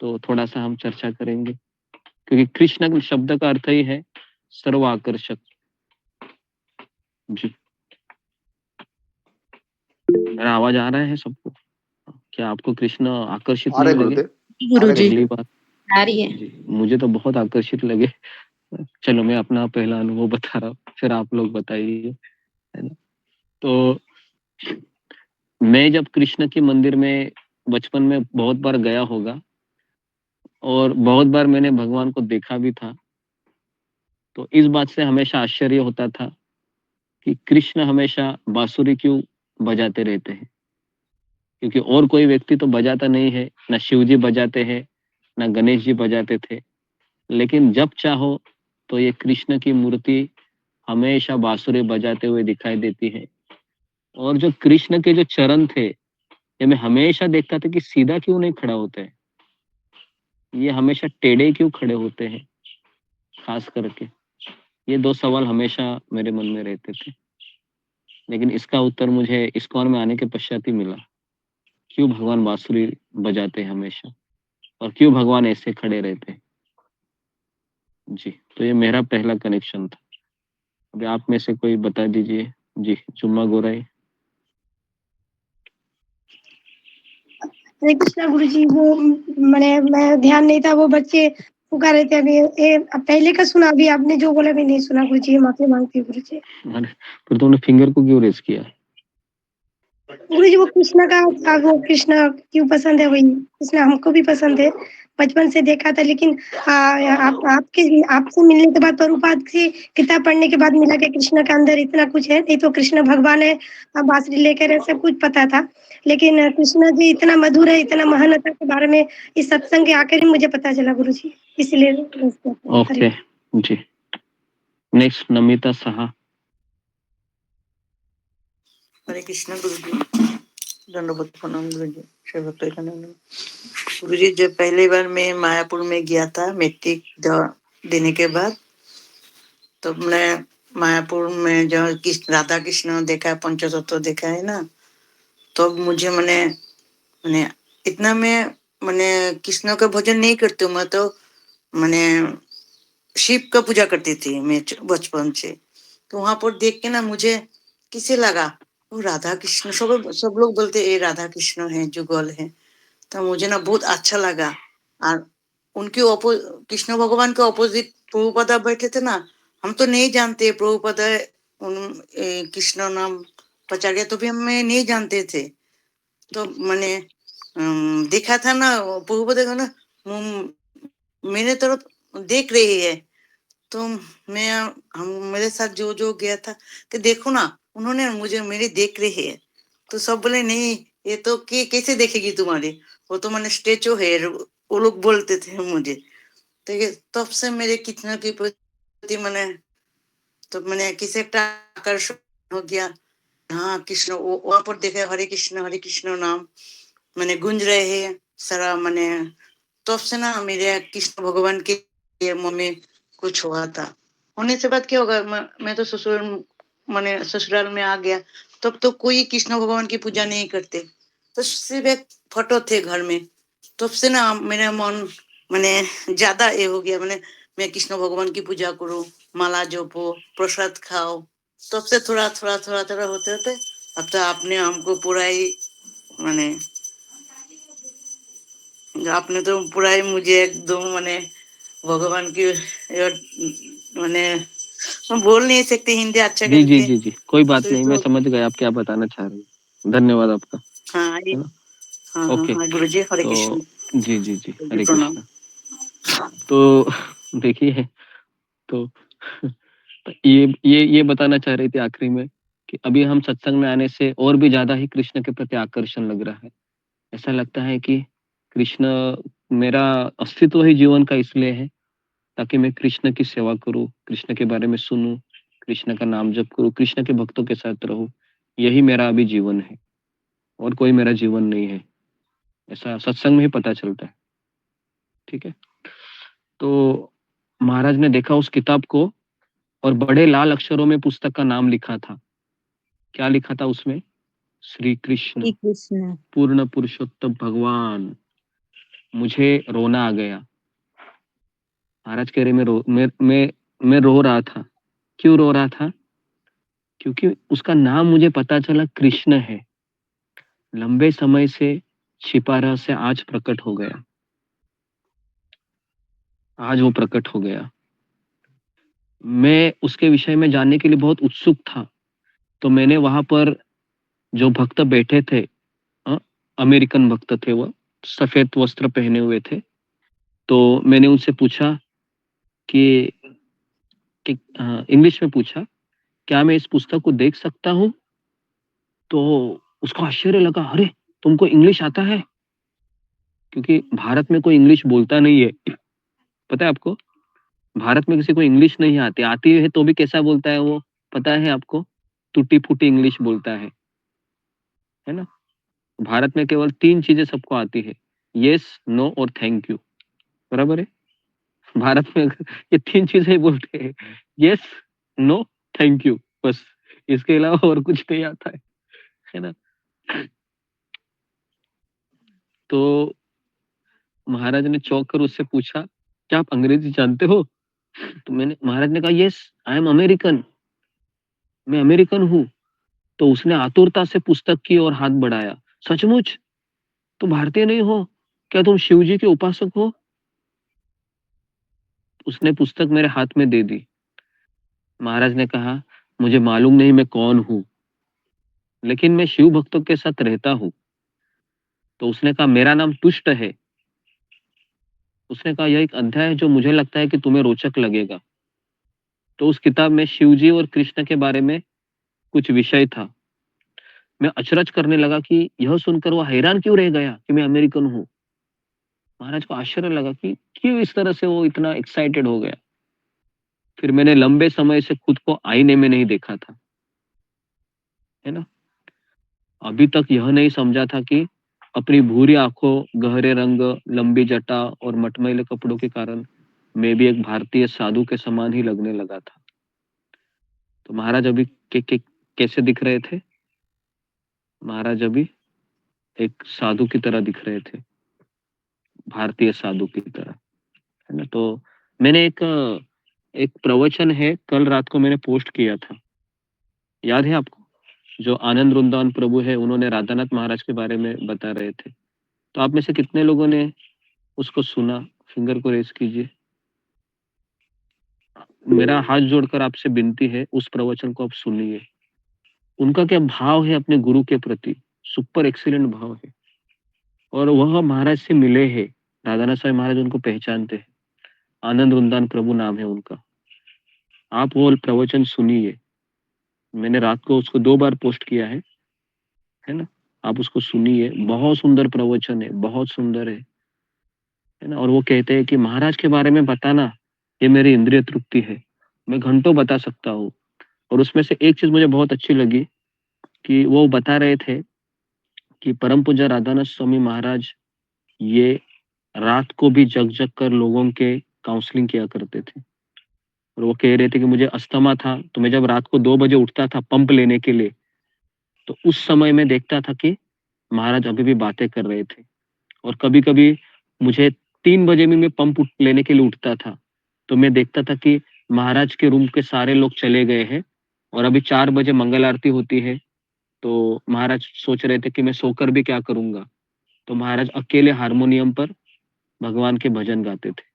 तो थोड़ा सा हम चर्चा करेंगे, क्योंकि कृष्ण शब्द का अर्थ ही है सर्वाकर्षक। जी, मेरा आवाज आ रहा है सबको? क्या आपको कृष्ण आकर्षित नहीं लगे गुरुजी पहली बार? आ रही है। जी, मुझे तो बहुत आकर्षित लगे। चलो मैं अपना पहला अनुभव बता रहा हूँ, फिर आप लोग बताइए, है ना। तो मैं जब कृष्ण के मंदिर में बचपन में बहुत बार गया होगा और बहुत बार मैंने भगवान को देखा भी था, तो इस बात से हमेशा आश्चर्य होता था कि कृष्ण हमेशा बांसुरी क्यों बजाते रहते हैं, क्योंकि और कोई व्यक्ति तो बजाता नहीं है, ना शिव जी बजाते हैं, ना गणेश जी बजाते थे, लेकिन जब चाहो तो ये कृष्ण की मूर्ति हमेशा बांसुरी बजाते हुए दिखाई देती है। और जो कृष्ण के जो चरण थे, ये मैं हमेशा देखता था कि सीधा क्यों नहीं खड़ा होते हैं, ये हमेशा टेढ़े क्यों खड़े होते हैं। खास करके ये दो सवाल हमेशा मेरे मन में रहते थे, लेकिन इसका उत्तर मुझे इस्कॉन में आने के पश्चात ही मिला। क्यों भगवान बांसुरी बजाते हैं हमेशा, और क्यों भगवान ऐसे खड़े रहते हैं। जी, तो ये मेरा पहला कनेक्शन था। अभी आप में से कोई बता दीजिए। जी, जुम्मा गोराई। हरे कृष्णा गुरुजी, वो मैं ध्यान नहीं था, वो बच्चे पुकार रहे थे अभी। पहले का सुना, अभी आपने जो बोला भी नहीं सुना गुरुजी, माफी मांगती हूँ गुरुजी। अरे फिर तुमने फिंगर को क्यों रेस किया? गुरुजी वो कृष्णा का, वो कृष्णा क्यों पसंद है, वही कृष्णा हमको भी पसंद है, बचपन से देखा था। लेकिन आपसे मिलने के बाद, प्रभुपाद की किताब पढ़ने के बाद मिला कि कृष्ण के अंदर इतना कुछ है। नहीं तो कृष्ण भगवान है, बांसुरी लेकर है, सब कुछ पता था, लेकिन कृष्ण जी इतना मधुर है, इतना महानता के बारे में इस सत्संग के आकर ही मुझे पता चला गुरुजी, इसलिए। ओके जी, नेक्स्ट नमिता साहा। हरे कृष्ण गुरुजी, दंडवत प्रणाम गुरुजी। गुरुजी, जब पहली बार मैं मायापुर में गया था मैट्रिक देने के बाद, तो मैं मायापुर में जो राधा कृष्ण देखा, पंचतत्व देखा है ना, तो मुझे मैंने इतना मैं कृष्ण का भजन नहीं करती हूँ। मैं तो मैंने शिव का पूजा करती थी मैं बचपन से। तो वहां पर देख के ना मुझे किसे लगा वो राधा कृष्ण, सब लोग बोलते ये राधा कृष्ण है, जुगल है। तो मुझे ना बहुत अच्छा लगा। और उनके कृष्ण भगवान के ऑपोजिट प्रभुपादा बैठे थे ना। हम तो नहीं जानते प्रभुपादा कृष्ण नाम पचाड़िया तो भी हमें नहीं जानते थे। तो मैंने देखा था ना प्रभुपादा को ना, मेरे तरफ देख रही है। तो मेरे साथ जो गया था कि देखो ना, उन्होंने मुझे मेरी देख रही है। तो सब बोले नहीं, ये तो कैसे देखेगी तुम्हारी, वो तो मैंने स्टेचू है, वो लोग बोलते थे मुझे। तो ये तब से मेरे कितना के प्रति मैंने किसी का आकर्षण हो गया। हाँ कृष्ण, वो वहां पर देखे हरे कृष्ण नाम मैंने गूंज रहे हैं सारा। तब से ना मेरे कृष्ण भगवान के मन में कुछ हुआ था। होने से बाद क्या होगा, मैं तो माने ससुराल में आ गया, तब तो कोई कृष्ण भगवान की पूजा नहीं करते, तो सिर्फ एक फोटो थे घर में। तब से ना मेरा मन माने ज्यादा ये हो गया, माने मैं कृष्ण भगवान की पूजा करूं, माला जपो, प्रसाद खाओ। तब से थोड़ा थोड़ा थोड़ा थोड़ा होते होते अब तो आपने हमको पूरा ही माने आपने तो पूरा ही मुझे एकदम माने भगवान की माने हम बोल नहीं सकते हिंदी अच्छा जी जी करके। जी जी, कोई बात नहीं, मैं तो समझ गया आप क्या बताना चाह रहे हैं। धन्यवाद आपका। हाँ है ना? हाँ ओके। हाँ गुरु जी, हरे कृष्ण। तो जी जी जी, हरे प्रणाम। कृष्ण। तो देखिए, तो ये बताना चाह रही थी आखिरी में कि अभी हम सत्संग में आने से और भी ज्यादा ही कृष्ण के प्रति आकर्षण लग रहा है। ऐसा लगता है कि कृष्ण, मेरा अस्तित्व ही जीवन का इसलिए है ताकि मैं कृष्ण की सेवा करूं, कृष्ण के बारे में सुनूं, कृष्ण का नाम जप करूं, कृष्ण के भक्तों के साथ रहूं। यही मेरा अभी जीवन है और कोई मेरा जीवन नहीं है। ऐसा सत्संग में ही पता चलता है। ठीक है। तो महाराज ने देखा उस किताब को और बड़े लाल अक्षरों में पुस्तक का नाम लिखा था। क्या लिखा था उसमें? श्री कृष्ण कृष्ण पूर्ण पुरुषोत्तम भगवान। मुझे रोना आ गया। महाराज कह रहे मैं रो रहा था। क्यों रो रहा था? क्योंकि उसका नाम मुझे पता चला कृष्ण है। लंबे समय से छिपा रहस्य आज प्रकट हो गया। आज वो प्रकट हो गया। मैं उसके विषय में जानने के लिए बहुत उत्सुक था। तो मैंने वहां पर जो भक्त बैठे थे, अ, अमेरिकन भक्त थे, वो सफेद वस्त्र पहने हुए थे। तो मैंने उनसे पूछा कि इंग्लिश में पूछा, क्या मैं इस पुस्तक को देख सकता हूँ? तो उसको आश्चर्य लगा, अरे तुमको इंग्लिश आता है? क्योंकि भारत में कोई इंग्लिश बोलता नहीं है। पता है आपको? भारत में किसी को इंग्लिश नहीं आती, आती है तो भी कैसा बोलता है वो, पता है आपको? टूटी फूटी इंग्लिश बोलता है ना? भारत में केवल 3 चीजें सबको आती है, यस, नो और थैंक यू। बराबर है? भारत में ये 3 चीजें ही बोलते हैं, यस, नो, थैंक यू, बस। इसके अलावा और कुछ नहीं आता है ना? तो महाराज ने चौंक कर उससे पूछा, क्या आप अंग्रेजी जानते हो? तो महाराज ने कहा, यस, आई एम अमेरिकन, मैं अमेरिकन हूँ। तो उसने आतुरता से पुस्तक की ओर हाथ बढ़ाया। सचमुच? तुम भारतीय नहीं हो? क्या तुम शिव जी के उपासक हो? उसने पुस्तक मेरे हाथ में दे दी। महाराज ने कहा, मुझे मालूम नहीं मैं कौन हूँ, लेकिन मैं शिव भक्तों के साथ रहता हूँ। तो उसने कहा, मेरा नाम तुष्ट है। उसने कहा, यह एक अध्याय है जो मुझे लगता है कि तुम्हें रोचक लगेगा। तो उस किताब में शिव जी और कृष्ण के बारे में कुछ विषय था। मैं अचरज करने लगा कि यह सुनकर वो हैरान क्यों रह गया कि मैं अमेरिकन हूँ। महाराज को आश्चर्य लगा कि क्यों इस तरह से वो इतना एक्साइटेड हो गया। फिर मैंने लंबे समय से खुद को आईने में नहीं देखा था, है ना? अभी तक यह नहीं समझा था कि अपनी भूरी आंखों, गहरे रंग, लंबी जटा और मटमैले कपड़ों के कारण मैं भी एक भारतीय साधु के समान ही लगने लगा था। तो महाराज अभी कैसे दिख रहे थे? महाराज अभी एक साधु की तरह दिख रहे थे, भारतीय साधु की तरह, है ना? तो मैंने एक प्रवचन है, कल रात को मैंने पोस्ट किया था, याद है आपको? जो आनंद वृंदावन प्रभु है, उन्होंने राधानाथ महाराज के बारे में बता रहे थे। तो आप में से कितने लोगों ने उसको सुना? फिंगर को रेस कीजिए। मेरा हाथ जोड़कर आपसे विनती है, उस प्रवचन को आप सुनिए। उनका क्या भाव है अपने गुरु के प्रति, सुपर एक्सीलेंट भाव है। और वह महाराज से मिले हैं, राधानाथ स्वामी महाराज उनको पहचानते हैं। आनंद वृंदावन प्रभु नाम है उनका। आप वो प्रवचन सुनिए। मैंने रात को उसको 2 बार पोस्ट किया है ना? आप उसको सुनिए, बहुत सुंदर प्रवचन है, बहुत सुंदर है ना? और वो कहते हैं कि महाराज के बारे में बताना, ये मेरी इंद्रिय तृप्ति है, मैं घंटों बता सकता हूँ। और उसमें से एक चीज मुझे बहुत अच्छी लगी कि वो बता रहे थे कि परम पूज्य राधानाथ स्वामी महाराज ये रात को भी जग जग कर लोगों के काउंसलिंग किया करते थे। और वो कह रहे थे कि मुझे अस्थमा था, तो मैं जब रात को 2 बजे उठता था पंप लेने के लिए, तो उस समय मैं देखता था कि महाराज अभी भी बातें कर रहे थे। और कभी-कभी मुझे 3 बजे भी मैं पंप लेने के लिए उठता था, तो मैं देखता था कि महाराज के रूम के सारे लोग चले गए हैं और अभी 4 बजे मंगल आरती होती है, तो महाराज सोच रहे थे कि मैं सोकर भी क्या करूँगा? तो महाराज अकेले हारमोनियम पर भगवान के भजन गाते थे।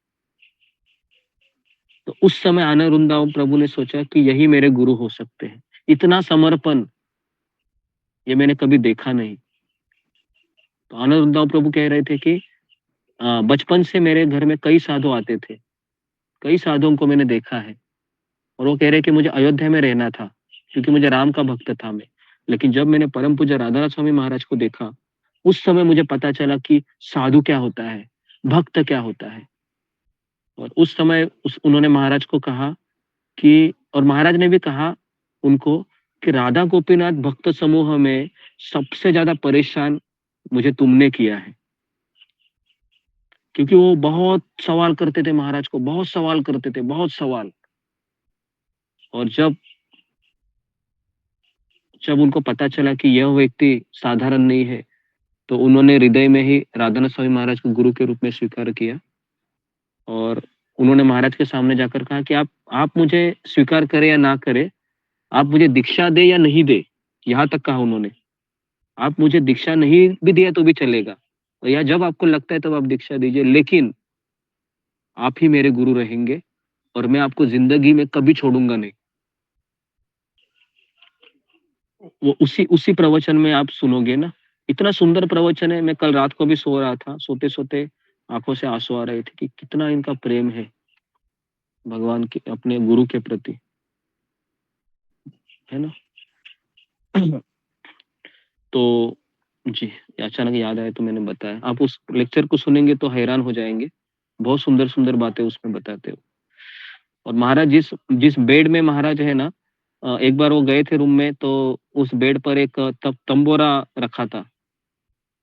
तो उस समय आनंद वृंदावन प्रभु ने सोचा कि यही मेरे गुरु हो सकते हैं। इतना समर्पण ये मैंने कभी देखा नहीं। तो आनंद वृंदावन प्रभु कह रहे थे कि बचपन से मेरे घर में कई साधु आते थे, कई साधुओं को मैंने देखा है। और वो कह रहे कि मुझे अयोध्या में रहना था क्योंकि मुझे राम का भक्त था मैं। लेकिन जब मैंने परम पूज्य राधानाथ स्वामी महाराज को देखा, उस समय मुझे पता चला कि साधु क्या होता है, भक्त क्या होता है। और उस समय उन्होंने महाराज को कहा कि, और महाराज ने भी कहा उनको कि राधा गोपीनाथ भक्त समूह में सबसे ज्यादा परेशान मुझे तुमने किया है। क्योंकि वो बहुत सवाल करते थे महाराज को, बहुत सवाल करते थे, बहुत सवाल। और जब उनको पता चला कि यह व्यक्ति साधारण नहीं है, तो उन्होंने हृदय में ही राधानाथ स्वामी महाराज को गुरु के रूप में स्वीकार किया। और उन्होंने महाराज के सामने जाकर कहा कि आप मुझे स्वीकार करें या ना करें, आप मुझे दीक्षा दे या नहीं दे, यहाँ तक कहा उन्होंने। आप मुझे दीक्षा नहीं भी दिया तो भी चलेगा, और या जब आपको लगता है तब आप दीक्षा दीजिए, लेकिन आप ही मेरे गुरु रहेंगे और मैं आपको जिंदगी में कभी छोड़ूंगा नहीं। वो उसी प्रवचन में आप सुनोगे ना, इतना सुंदर प्रवचन है। मैं कल रात को भी सो रहा था, सोते सोते आंखों से आंसू आ रहे थे कि कितना इनका प्रेम है भगवान के, अपने गुरु के प्रति, है ना। तो जी, अचानक याद आया तो मैंने बताया। आप उस लेक्चर को सुनेंगे तो हैरान हो जाएंगे, बहुत सुंदर सुंदर बातें उसमें बताते हो। और महाराज जिस बेड में महाराज है ना, एक बार वो गए थे रूम में, तो उस बेड पर एक तंबोरा रखा था।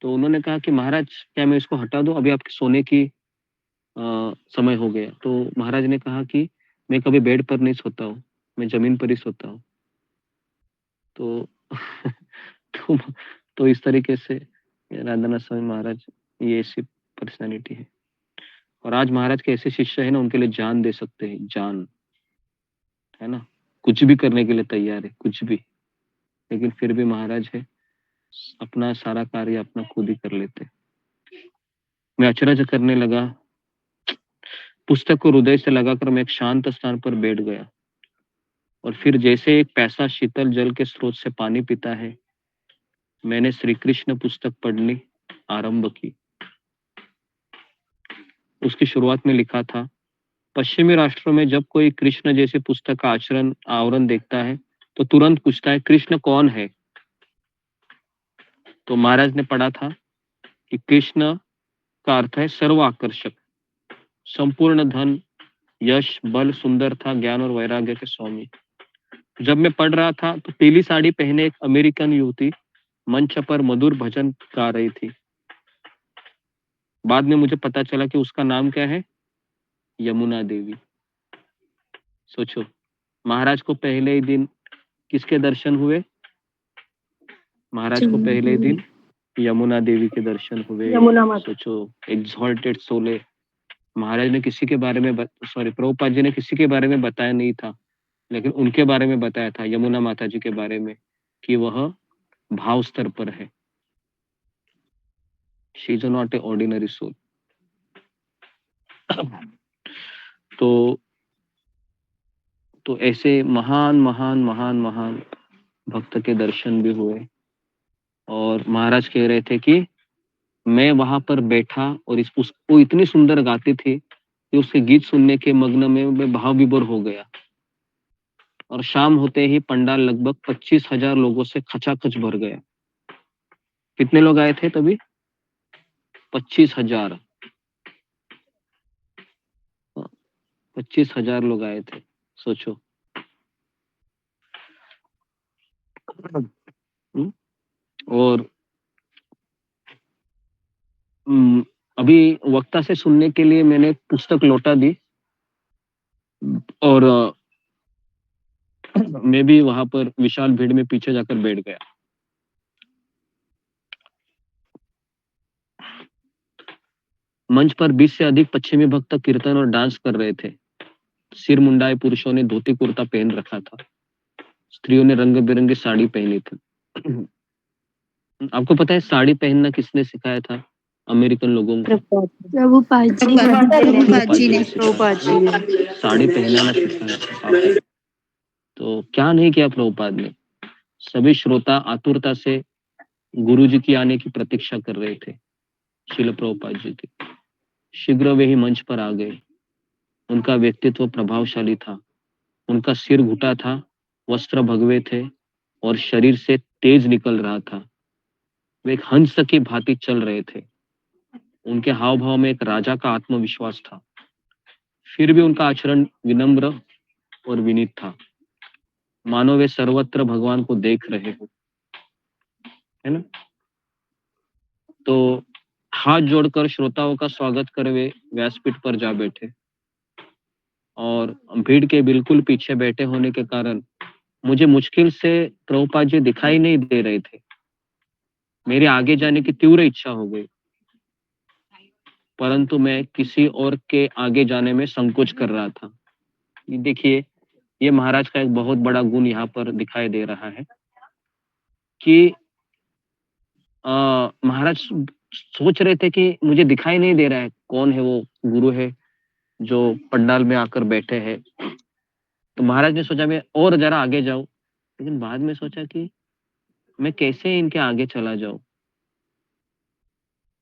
तो उन्होंने कहा कि महाराज क्या मैं इसको हटा दूं, अभी आपके सोने की समय हो गया। तो महाराज ने कहा कि मैं कभी बेड पर नहीं सोता हूँ, मैं जमीन पर ही सोता हूँ। तो तो इस तरीके से राधानाथ स्वामी महाराज ये ऐसी पर्सनालिटी है। और आज महाराज के ऐसे शिष्य है ना, उनके लिए जान दे सकते हैं, जान, है ना, कुछ भी करने के लिए तैयार है, कुछ भी। लेकिन फिर भी महाराज है, अपना सारा कार्य अपना खुद ही कर लेते। मैं अचरज करने लगा, पुस्तक को हृदय से लगाकर मैं एक शांत स्थान पर बैठ गया। और फिर जैसे एक पैसा शीतल जल के स्रोत से पानी पीता है, मैंने श्री कृष्ण पुस्तक पढ़नी आरंभ की। उसकी शुरुआत में लिखा था, पश्चिमी राष्ट्रों में जब कोई कृष्ण जैसी पुस्तक का आवरण देखता है तो तुरंत पूछता है कृष्ण कौन है। तो महाराज ने पढ़ा था कि कृष्ण का अर्थ है सर्व आकर्षक, संपूर्ण धन, यश, बल, सुंदरता, ज्ञान और वैराग्य के स्वामी। जब मैं पढ़ रहा था तो पीली साड़ी पहने एक अमेरिकन युवती मंच पर मधुर भजन गा रही थी। बाद में मुझे पता चला कि उसका नाम क्या है, यमुना देवी। सोचो, महाराज को पहले ही दिन किसके दर्शन हुए, महाराज को पहले ही दिन यमुना देवी के दर्शन हुए। सोचो, एक्सॉल्टेड सोल है। महाराज ने किसी के बारे में प्रभुपाद जी ने किसी के बारे में बताया नहीं था, लेकिन उनके बारे में बताया था, यमुना माता जी के बारे में, कि वह भाव स्तर पर है। She is not a ordinary soul. तो ऐसे महान महान महान महान भक्त के दर्शन भी हुए। और महाराज कह रहे थे कि मैं वहां पर बैठा और उसको इतनी सुंदर गाती थी कि उसके गीत सुनने के मग्न में मैं भाव विभोर हो गया। और शाम होते ही पंडाल लगभग 25,000 लोगों से खचाखच भर गया। कितने लोग आए थे तभी? 25,000। 25,000 लोग आए थे, सोचो। और अभी वक्ता से सुनने के लिए मैंने पुस्तक लौटा दी, और मैं भी वहां पर विशाल भीड़ में पीछे जाकर बैठ गया। मंच पर 20 से अधिक पश्चिमी भक्त कीर्तन और डांस कर रहे थे। सिर मुंडाए पुरुषों ने धोती कुर्ता पहन रखा था। स्त्रियों ने रंग बिरंगी साड़ी पहनी थी। आपको पता है साड़ी पहनना किसने सिखाया था अमेरिकन लोगों को? प्रभुपाद जी प्रभुपाद जी ने साड़ी पहनाना सिखाया था। तो क्या नहीं किया प्रभुपाद ने। सभी श्रोता आतुरता से गुरुजी की आने की प्रतीक्षा कर रहे थे, श्रील प्रभुपाद जी की। शीघ्र वे ही मंच पर आ गए। उनका व्यक्तित्व प्रभावशाली था। उनका सिर घुटा था, वस्त्र भगवे थे और शरीर से तेज निकल रहा था। वे एक हंस की भांति चल रहे थे। उनके हाव भाव में एक राजा का आत्मविश्वास था। फिर भी उनका आचरण विनम्र और विनीत था, मानो वे सर्वत्र भगवान को देख रहे हो, है ना। तो हाथ जोड़कर श्रोताओं का स्वागत कर वे व्यासपीठ पर जा बैठे और भीड़ के बिल्कुल पीछे बैठे होने के कारण मुझे मुश्किल से प्रभुपाद जी दिखाई नहीं दे रहे थे। मेरे आगे जाने की तीव्र इच्छा हो गई, परंतु मैं किसी और के आगे जाने में संकोच कर रहा था। देखिए, ये महाराज का एक बहुत बड़ा गुण यहाँ पर दिखाई दे रहा है कि महाराज सोच रहे थे कि मुझे दिखाई नहीं दे रहा है कौन है वो गुरु है जो पंडाल में आकर बैठे हैं। तो महाराज ने सोचा मैं और जरा आगे जाऊं, लेकिन बाद में सोचा कि मैं कैसे इनके आगे चला जाऊं,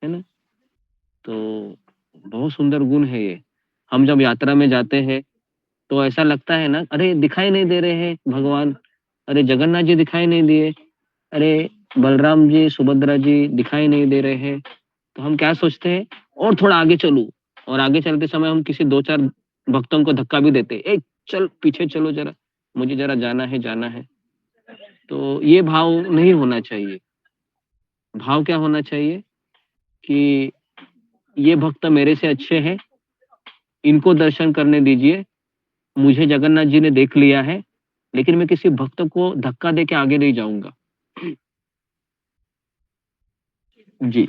है ना। तो बहुत सुंदर गुण है ये। हम जब यात्रा में जाते हैं तो ऐसा लगता है ना, अरे दिखाई नहीं दे रहे हैं भगवान, अरे जगन्नाथ जी दिखाई नहीं दिए, अरे बलराम जी सुभद्रा जी दिखाई नहीं दे रहे हैं। तो हम क्या सोचते हैं, और थोड़ा आगे चलूं, और आगे चलते समय हम किसी 2-4 भक्तों को धक्का भी देते, ए चल पीछे चलो जरा, मुझे जरा जाना है। तो ये भाव नहीं होना चाहिए। भाव क्या होना चाहिए कि ये भक्त मेरे से अच्छे हैं, इनको दर्शन करने दीजिए। मुझे जगन्नाथ जी ने देख लिया है, लेकिन मैं किसी भक्त को धक्का देके आगे नहीं जाऊंगा। जी,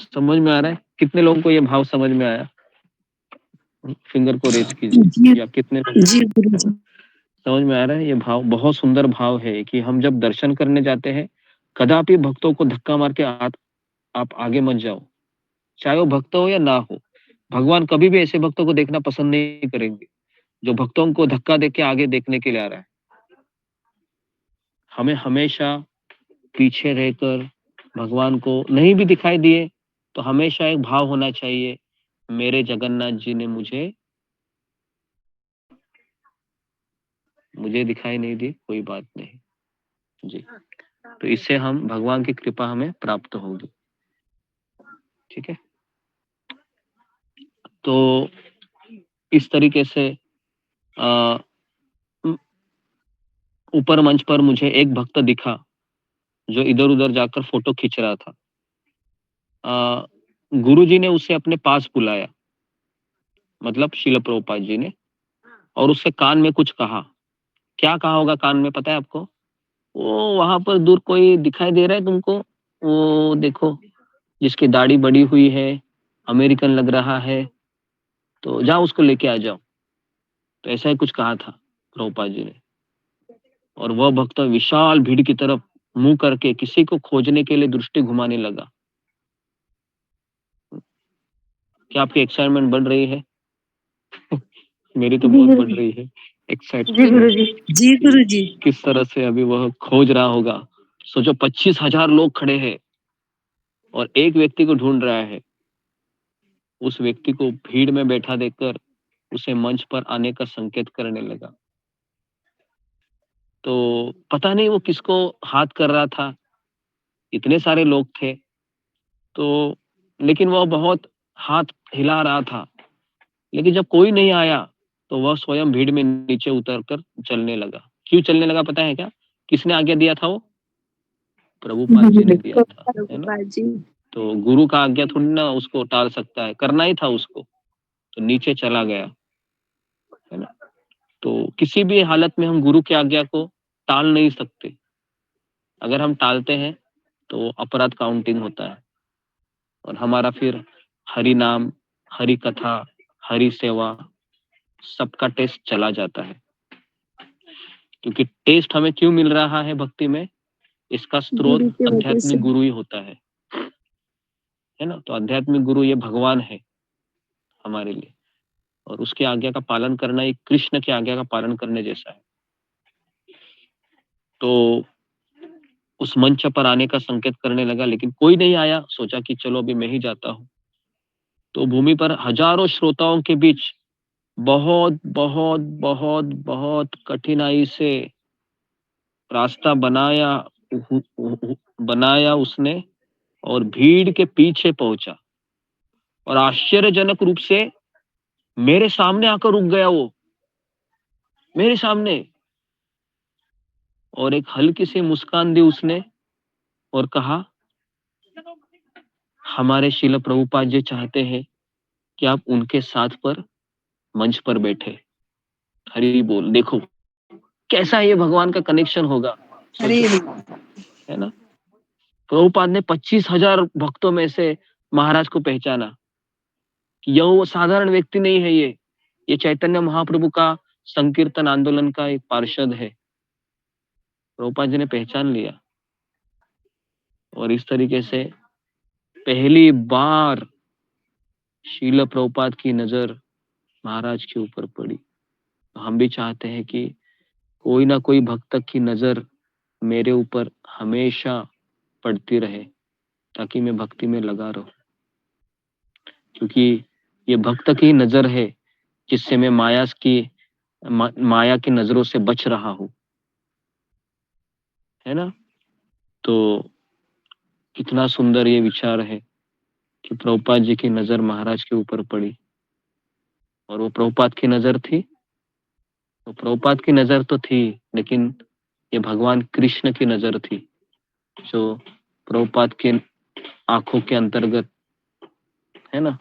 समझ में आ रहा है? कितने लोगों को ये भाव समझ में आया? फिंगर को रेज कीजिए। या कितने लोग समझ में आ रहा है? ये भाव बहुत सुंदर भाव है कि हम जब दर्शन करने जाते हैं, कदापि भक्तों को धक्का मार के आप आगे मत जाओ, चाहे वो भक्त हो या ना हो। भगवान कभी भी ऐसे भक्तों को देखना पसंद नहीं करेंगे जो भक्तों को धक्का देके आगे देखने के लिए आ रहा है। हमें हमेशा पीछे रहकर भगवान को नहीं भी दिखाई दिए तो हमेशा एक भाव होना चाहिए, मेरे जगन्नाथ जी ने मुझे दिखाई नहीं दी, कोई बात नहीं जी। तो इससे हम भगवान की कृपा हमें प्राप्त होगी। ठीक है, तो इस तरीके से ऊपर मंच पर मुझे एक भक्त दिखा जो इधर उधर जाकर फोटो खींच रहा था। गुरुजी ने उसे अपने पास बुलाया, मतलब श्रील प्रभुपाद जी ने, और उसके कान में कुछ कहा। क्या कहा होगा कान में, पता है आपको? वो वहां पर दूर कोई दिखाई दे रहा है तुमको, वो देखो जिसकी दाढ़ी बड़ी हुई है, अमेरिकन लग रहा है, तो जाओ उसको लेके आ जाओ। तो ऐसा ही कुछ कहा था प्रभुपाद जी ने। और वह भक्त विशाल भीड़ की तरफ मुंह करके किसी को खोजने के लिए दृष्टि घुमाने लगा। क्या आपकी एक्साइटमेंट बढ़ रही है? मेरी तो बहुत बढ़ रही है एक्साइटमेंट। जी गुरुजी। किस तरह से अभी वह खोज रहा होगा। सोचो 25,000 लोग खड़े हैं और एक व्यक्ति को ढूंढ रहा है। उस व्यक्ति को भीड़ में बैठा देकर उसे मंच पर आने का संकेत करने लगा। तो पता नहीं वो किसको हाथ कर रहा था, इतने सारे लोग थे तो, लेकिन वह बहुत हाथ हिला रहा था। लेकिन जब कोई नहीं आया तो वह स्वयं भीड़ में नीचे उतरकर चलने लगा। क्यों चलने लगा पता है क्या? किसने आज्ञा दिया था? वो प्रभुपाद जी ने दिया था, है ना। तो गुरु का आज्ञा थोड़ी ना उसको टाल सकता है, करना ही था उसको, तो नीचे चला गया। तो किसी भी हालत में हम गुरु की आज्ञा को टाल नहीं सकते। अगर हम टालते हैं तो अपराध काउंटिंग होता है और हमारा फिर हरि नाम, हरि कथा, हरि सेवा सबका टेस्ट चला जाता है। क्योंकि टेस्ट हमें क्यों मिल रहा है भक्ति में, इसका स्रोत आध्यात्मिक गुरु ही होता है ना। तो आध्यात्मिक गुरु ये भगवान है हमारे लिए, और उसकी आज्ञा का पालन करना एक कृष्ण की आज्ञा का पालन करने जैसा है। तो उस मंच पर आने का संकेत करने लगा, लेकिन कोई नहीं आया। सोचा कि चलो अभी मैं ही जाता हूँ। तो भूमि पर हजारों श्रोताओं के बीच बहुत बहुत बहुत बहुत कठिनाई से रास्ता बनाया उसने और भीड़ के पीछे पहुंचा और आश्चर्यजनक रूप से मेरे सामने आकर रुक गया। वो मेरे सामने, और एक हल्की सी मुस्कान दी उसने और कहा, हमारे श्रील प्रभुपाद जी चाहते हैं कि आप उनके साथ पर मंच पर बैठे। हरि बोल। देखो कैसा ये भगवान का कनेक्शन होगा, है ना। प्रभुपाद ने 25,000 भक्तों में से महाराज को पहचाना कि यह वो साधारण व्यक्ति नहीं है। ये चैतन्य महाप्रभु का संकीर्तन आंदोलन का एक पार्षद है। प्रभुपाद जी ने पहचान लिया और इस तरीके से पहली बार श्रील प्रभुपाद की नजर महाराज के ऊपर पड़ी। तो हम भी चाहते हैं कि कोई ना कोई भक्त की नजर मेरे ऊपर हमेशा पड़ती रहे, ताकि मैं भक्ति में लगा रहूं। क्योंकि ये भक्त की नजर है जिससे मैं माया की नजरों से बच रहा हूं, है ना। तो कितना सुंदर ये विचार है कि प्रभुपाद जी की नजर महाराज के ऊपर पड़ी, और वो प्रभुपाद की नजर थी। तो प्रभुपाद की नजर तो थी, लेकिन ये भगवान कृष्ण की नजर थी जो प्रभुपाद के आंखों के अंतर्गत, है ना,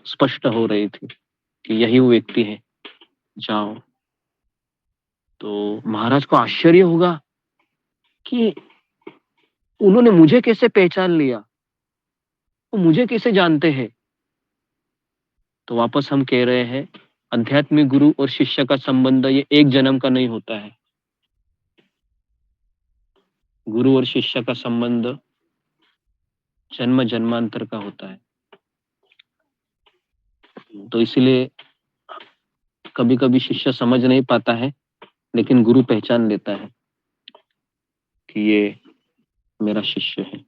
स्पष्ट हो रही थी कि यही वो व्यक्ति है, जाओ। तो महाराज को आश्चर्य होगा कि उन्होंने मुझे कैसे पहचान लिया, वो मुझे कैसे जानते हैं। तो वापस हम कह रहे हैं, आध्यात्मिक गुरु और शिष्य का संबंध ये एक जन्म का नहीं होता है। गुरु और शिष्य का संबंध जन्म जन्मांतर का होता है। तो इसलिए कभी कभी शिष्य समझ नहीं पाता है, लेकिन गुरु पहचान लेता है कि ये मेरा शिष्य है।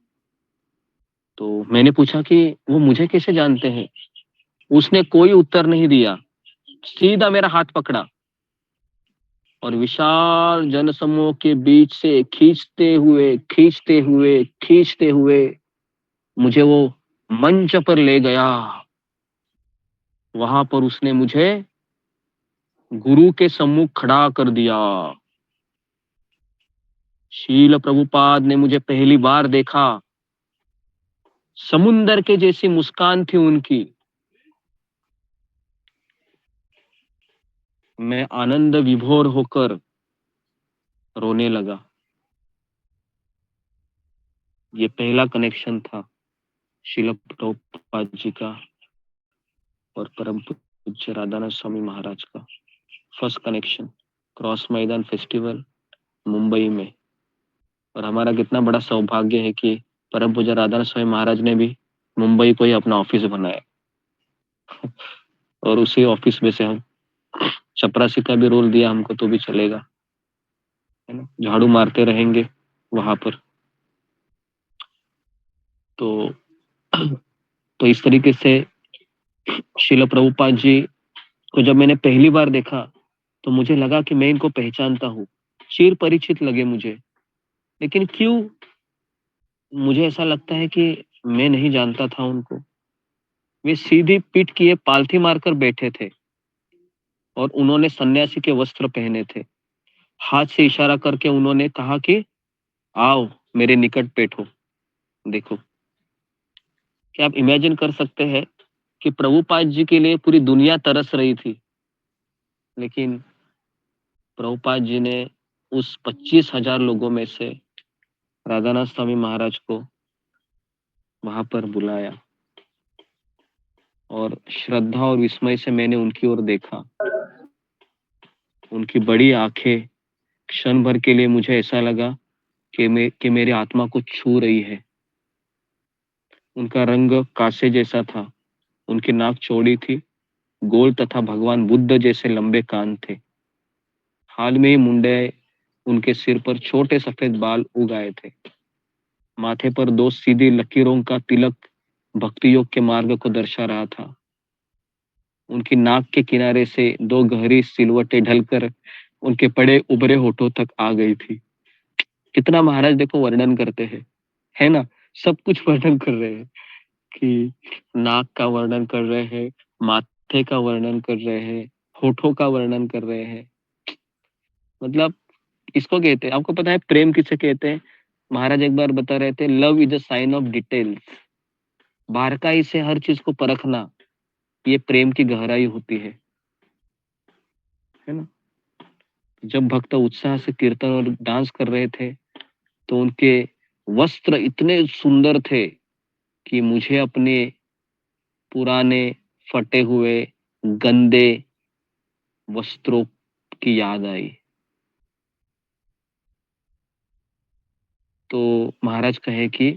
तो मैंने पूछा कि वो मुझे कैसे जानते हैं। उसने कोई उत्तर नहीं दिया, सीधा मेरा हाथ पकड़ा और विशाल जनसमूह के बीच से खींचते हुए मुझे वो मंच पर ले गया। वहां पर उसने मुझे गुरु के सम्मुख खड़ा कर दिया। श्रील प्रभुपाद ने मुझे पहली बार देखा। समुंदर के जैसी मुस्कान थी उनकी। मैं आनंद विभोर होकर रोने लगा। ये पहला कनेक्शन था श्रील प्रभुपाद जी का और परम पूज्य राधानाथ स्वामी महाराज का। फर्स्ट कनेक्शन क्रॉस मैदान फेस्टिवल मुंबई में। और हमारा कितना बड़ा सौभाग्य है कि परम पूज्य राधानाथ स्वामी महाराज ने भी मुंबई को ही अपना ऑफिस बनाया और उसी ऑफिस में से हम चपरासी का भी रोल दिया हमको तो भी चलेगा, है ना। झाड़ू मारते रहेंगे वहां पर। तो इस तरीके से श्रील प्रभुपाद जी को जब मैंने पहली बार देखा तो मुझे लगा कि मैं इनको पहचानता हूँ, चिर परिचित लगे मुझे। लेकिन क्यों मुझे ऐसा लगता है कि मैं नहीं जानता था उनको। वे सीधी पीठ किए पालथी मारकर बैठे थे और उन्होंने सन्यासी के वस्त्र पहने थे। हाथ से इशारा करके उन्होंने कहा कि आओ मेरे निकट बैठो। देखो, क्या आप इमेजिन कर सकते हैं कि प्रभुपाद जी के लिए पूरी दुनिया तरस रही थी, लेकिन प्रभुपाद जी ने उस 25,000 लोगों में से राधानाथ स्वामी महाराज को वहां पर बुलाया और श्रद्धा और विस्मय से मैंने उनकी ओर देखा। उनकी बड़ी आंखें, क्षण भर के लिए मुझे ऐसा लगा कि मेरी आत्मा को छू रही है। उनका रंग कांसे जैसा था, उनकी नाक चौड़ी थी, गोल तथा भगवान बुद्ध जैसे लंबे कान थे। हाल में ही मुंडे उनके सिर पर छोटे सफेद बाल उग आए थे। माथे पर 2 सीधी लकीरों का तिलक भक्ति योग के मार्ग को दर्शा रहा था। उनकी नाक के किनारे से 2 गहरी सिलवटें ढलकर उनके बड़े उभरे होठों तक आ गई थी। कितना महाराज देखो वर्णन करते हैं, है ना? सब कुछ वर्णन कर रहे हैं कि नाक का वर्णन कर रहे हैं, माथे का वर्णन कर रहे हैं, होठों का वर्णन कर रहे हैं। मतलब इसको कहते हैं, आपको पता है प्रेम किसे कहते हैं? महाराज एक बार बता रहे थे, love is a sign of details. बारकाई से हर चीज को परखना, ये प्रेम की गहराई होती है ना? जब भक्त उत्साह से कीर्तन और डांस कर रहे थे तो उनके वस्त्र इतने सुंदर थे कि मुझे अपने पुराने फटे हुए गंदे वस्त्रों की याद आई। तो महाराज कहे कि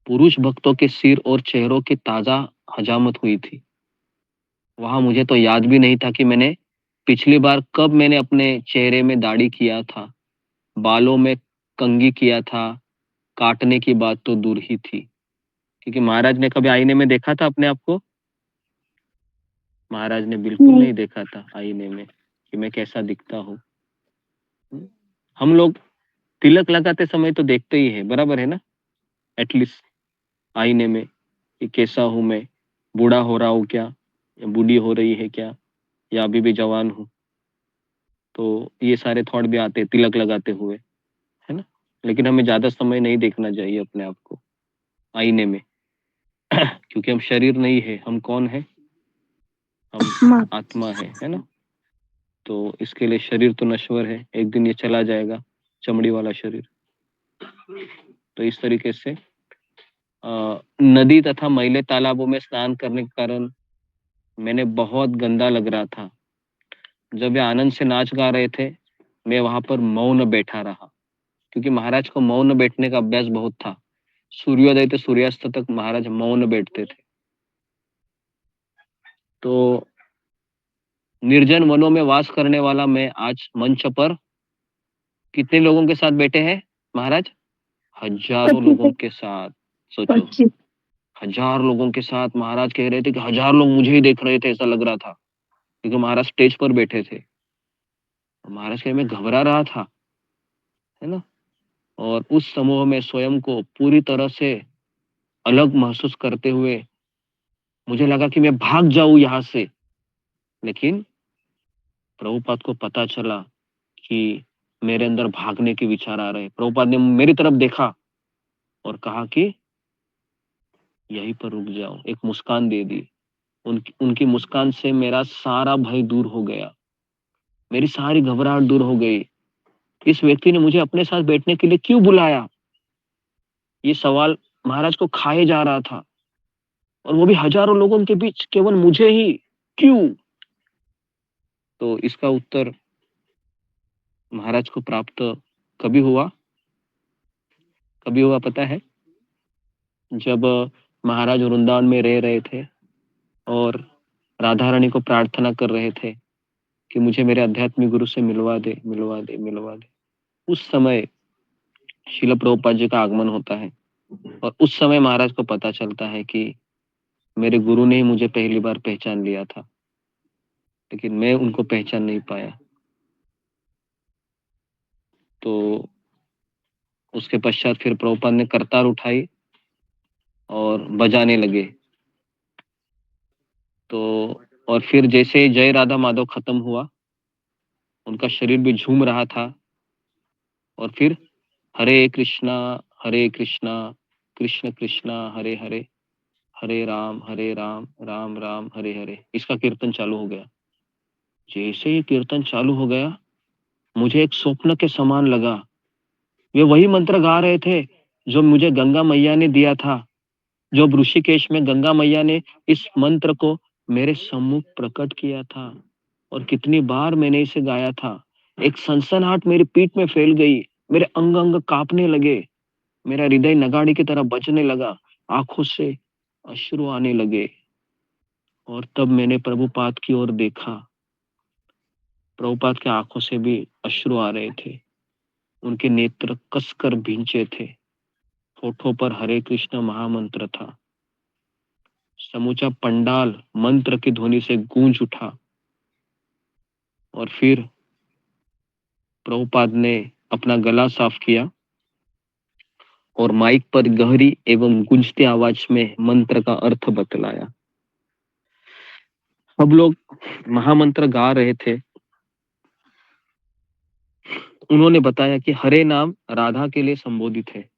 पुरुष भक्तों के सिर और चेहरों की ताजा हजामत हुई थी। वहां मुझे तो याद भी नहीं था कि मैंने पिछली बार कब मैंने अपने चेहरे में दाढ़ी किया था, बालों में कंघी किया था। काटने की बात तो दूर ही थी, क्योंकि महाराज ने कभी आईने में देखा था अपने आप को? महाराज ने बिल्कुल नहीं देखा था आईने में कि मैं कैसा दिखता हूँ। हम लोग तिलक लगाते समय तो देखते ही है, बराबर है ना? एटलीस्ट आईने में कि कैसा हूं मैं, बूढ़ा हो रहा हूँ क्या, या बूढ़ी हो रही है क्या, या अभी भी जवान हूँ। तो ये सारे थॉट भी आते हैं तिलक लगाते हुए, है ना? लेकिन हमें ज्यादा समय नहीं देखना चाहिए अपने आप को आईने में क्योंकि हम शरीर नहीं है, हम कौन है? हम आत्मा है ना? तो इसके लिए शरीर तो नश्वर है, एक दिन ये चला जाएगा, चमड़ी वाला शरीर। तो इस तरीके से नदी तथा मैले तालाबों में स्नान करने के कारण मैंने बहुत गंदा लग रहा था। जब वे आनंद से नाच गा रहे थे, मैं वहां पर मौन बैठा रहा, क्योंकि महाराज को मौन बैठने का अभ्यास बहुत था। सूर्योदय से सूर्यास्त तक महाराज मौन बैठते थे। तो निर्जन वनों में वास करने वाला मैं आज मंच पर कितने लोगों के साथ बैठे हैं महाराज? हजारों लोगों के साथ। सोचो, 1000 लोगों के साथ महाराज कह रहे थे कि 1000 लोग मुझे ही देख रहे थे, ऐसा लग रहा था, क्योंकि महाराज स्टेज पर बैठे थे। महाराज के मैं घबरा रहा था, है ना? और उस समूह में स्वयं को पूरी तरह से अलग महसूस करते हुए मुझे लगा कि मैं भाग जाऊं यहाँ से, लेकिन प्रभुपाद को पता चला कि मेरे अंदर भागने के विचार आ रहे। प्रभुपाद ने मेरी तरफ देखा और कहा कि यहीं पर रुक जाओ, एक मुस्कान दे दी। उनकी मुस्कान से मेरा सारा भय दूर हो गया, मेरी सारी घबराहट दूर हो गई। इस व्यक्ति ने मुझे अपने साथ बैठने के लिए क्यों बुलाया? ये सवाल महाराज को खाए जा रहा था, और वो भी हजारों लोगों के बीच केवल मुझे ही क्यों? तो इसका उत्तर महाराज को प्राप्त कभी हुआ? कभी हुआ पता है? जब महाराज वृंदावन में रह रहे थे और राधा रानी को प्रार्थना कर रहे थे कि मुझे मेरे आध्यात्मिक गुरु से मिलवा दे, मिलवा दे, मिलवा दे। उस समय श्रील प्रभुपाद जी का आगमन होता है, और उस समय महाराज को पता चलता है कि मेरे गुरु ने ही मुझे पहली बार पहचान लिया था, लेकिन मैं उनको पहचान नहीं पाया। तो उसके पश्चात फिर प्रभुपाद ने करतार उठाई और बजाने लगे। तो और फिर जैसे जय राधा माधव खत्म हुआ, उनका शरीर भी झूम रहा था, और फिर हरे कृष्णा कृष्ण कृष्णा हरे हरे, हरे राम राम राम हरे हरे, इसका कीर्तन चालू हो गया। जैसे ही कीर्तन चालू हो गया, मुझे एक स्वप्न के समान लगा। वे वही मंत्र गा रहे थे जो मुझे गंगा मैया ने दिया था, जो ऋषिकेश में गंगा मैया ने इस मंत्र को मेरे सम्मुख प्रकट किया था, और कितनी बार मैंने इसे गाया था। एक सनसनाहट मेरी पीठ में फैल गई, मेरे अंग अंग कांपने लगे, मेरा हृदय नगाड़े की तरह बजने लगा, आंखों से अश्रु आने लगे। और तब मैंने प्रभुपाद की ओर देखा। प्रभुपाद के आंखों से भी अश्रु आ रहे थे, उनके नेत्र कसकर भींचे थे, होठों पर हरे कृष्ण महामंत्र था। समूचा पंडाल मंत्र की ध्वनि से गूंज उठा। और फिर प्रभुपाद ने अपना गला साफ किया और माइक पर गहरी एवं गूंजती आवाज में मंत्र का अर्थ बतलाया। सब लोग महामंत्र गा रहे थे। उन्होंने बताया कि हरे नाम राधा के लिए संबोधित है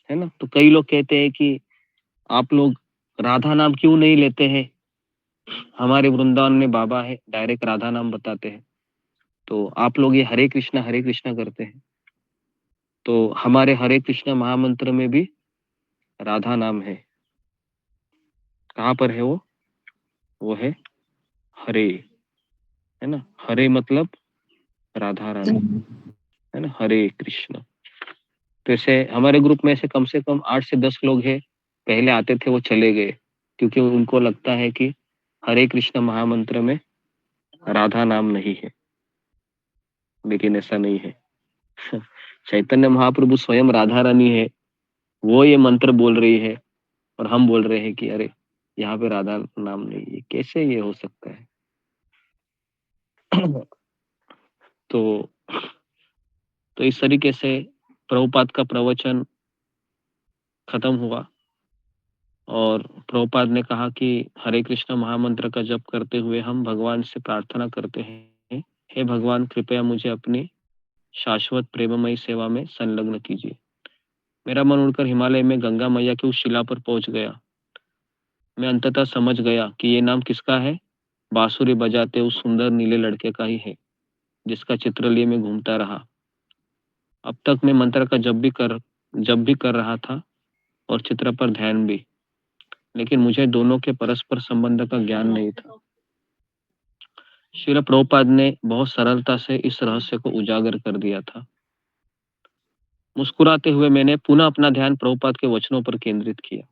ना। तो कई लोग कहते हैं कि आप लोग राधा नाम क्यों नहीं लेते हैं, हमारे वृंदावन में बाबा है, डायरेक्ट राधा नाम बताते हैं, तो आप लोग ये हरे कृष्णा करते हैं। तो हमारे हरे कृष्णा महामंत्र में भी राधा नाम है। कहाँ पर है वो है हरे, है ना। हरे मतलब राधा रानी, है ना, हरे कृष्ण। तो ऐसे हमारे ग्रुप में ऐसे कम से कम 8 से 10 लोग हैं, पहले आते थे वो चले गए, क्योंकि उनको लगता है कि हरे कृष्ण महामंत्र में राधा नाम नहीं है। लेकिन ऐसा नहीं है। चैतन्य महाप्रभु स्वयं राधा रानी है, वो ये मंत्र बोल रही है, और हम बोल रहे हैं कि अरे यहाँ पे राधा नाम नहीं है, कैसे ये हो सकता है। तो इस तरीके से प्रभुपाद का प्रवचन खत्म हुआ, और प्रभुपाद ने कहा कि हरे कृष्ण महामंत्र का जप करते हुए हम भगवान से प्रार्थना करते हैं, हे भगवान कृपया मुझे अपनी शाश्वत प्रेममयी सेवा में संलग्न कीजिए। मेरा मन उड़कर हिमालय में गंगा मैया की उस शिला पर पहुंच गया। मैं अंततः समझ गया कि ये नाम किसका है। बांसुरी बजाते उस सुंदर नीले लड़के का ही है, जिसका चित्र लिए मैं घूमता रहा। अब तक मैं मंत्र का जप भी कर रहा था और चित्र पर ध्यान भी, लेकिन मुझे दोनों के परस्पर संबंध का ज्ञान नहीं था। श्रील प्रभुपाद ने बहुत सरलता से इस रहस्य को उजागर कर दिया था। मुस्कुराते हुए मैंने पुनः अपना ध्यान प्रभुपाद के वचनों पर केंद्रित किया।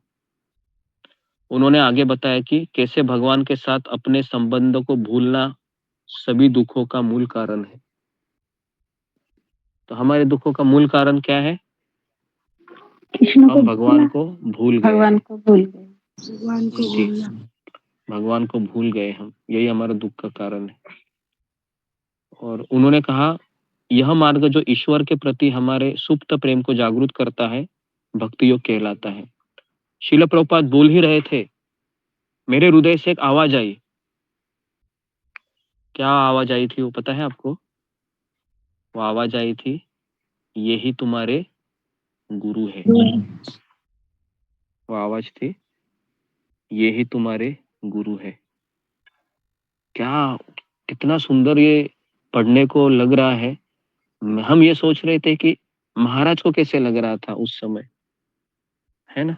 उन्होंने आगे बताया कि कैसे भगवान के साथ अपने संबंध को भूलना सभी दुखों का मूल कारण है। तो हमारे दुखों का मूल कारण क्या है? हम भगवान को भूल गए। भगवान को भूल गए। भगवान को भूल गए हम, यही हमारा दुख का कारण है। और उन्होंने कहा यह मार्ग जो ईश्वर के प्रति हमारे सुप्त प्रेम को जागृत करता है, भक्ति योग कहलाता है। श्रील प्रभुपाद बोल ही रहे थे, मेरे हृदय से एक आवाज आई। क्या आवाज आई थी वो पता है आपको? वो आवाज आई थी, यही तुम्हारे गुरु है। वो आवाज थी, यही तुम्हारे गुरु है। क्या कितना सुंदर ये पढ़ने को लग रहा है। हम ये सोच रहे थे कि महाराज को कैसे लग रहा था उस समय, है ना,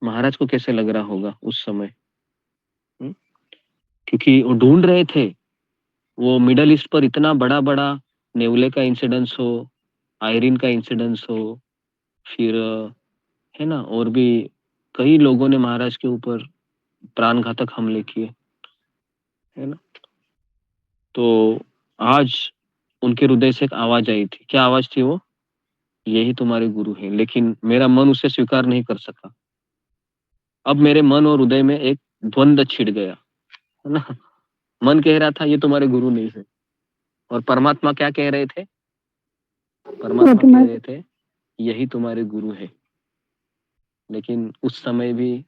महाराज को कैसे लग रहा होगा उस समय। क्योंकि वो ढूंढ रहे थे, वो मिडल ईस्ट पर इतना बड़ा बड़ा नेवले का इंसिडेंस हो, आयरिन का इंसिडेंस हो, फिर है ना, और भी कई लोगों ने महाराज के ऊपर प्राणघातक हमले किए, है ना। तो आज उनके हृदय से एक आवाज आई थी। क्या आवाज थी वो? यही तुम्हारे गुरु है। लेकिन मेरा मन उसे स्वीकार नहीं कर सका। अब मेरे मन और हृदय में एक द्वंद्व छिड़ गया, है ना। मन कह रहा था ये तुम्हारे गुरु नहीं है, और परमात्मा क्या कह रहे थे? परमात्मा कह रहे थे यही तुम्हारे गुरु है। लेकिन उस समय भी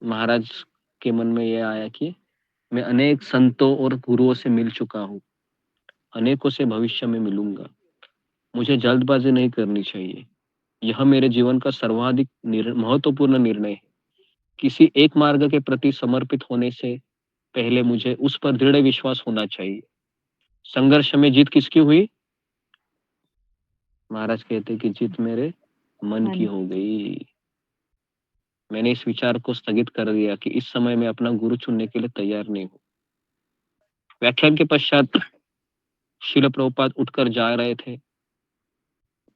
महाराज के मन में यह आया कि मैं अनेक संतों और गुरुओं से मिल चुका हूँ, अनेकों से भविष्य में मिलूंगा, मुझे जल्दबाजी नहीं करनी चाहिए। यह मेरे जीवन का सर्वाधिक महत्वपूर्ण निर्णय है। किसी एक मार्ग के प्रति समर्पित होने से पहले मुझे उस पर दृढ़ विश्वास होना चाहिए। संघर्ष में जीत किसकी हुई? महाराज कहते कि जीत मेरे मन की हो गई। मैंने इस विचार को स्थगित कर दिया कि इस समय मैं अपना गुरु चुनने के लिए तैयार नहीं हूं। व्याख्यान के पश्चात श्रील प्रभुपाद उठकर जा रहे थे,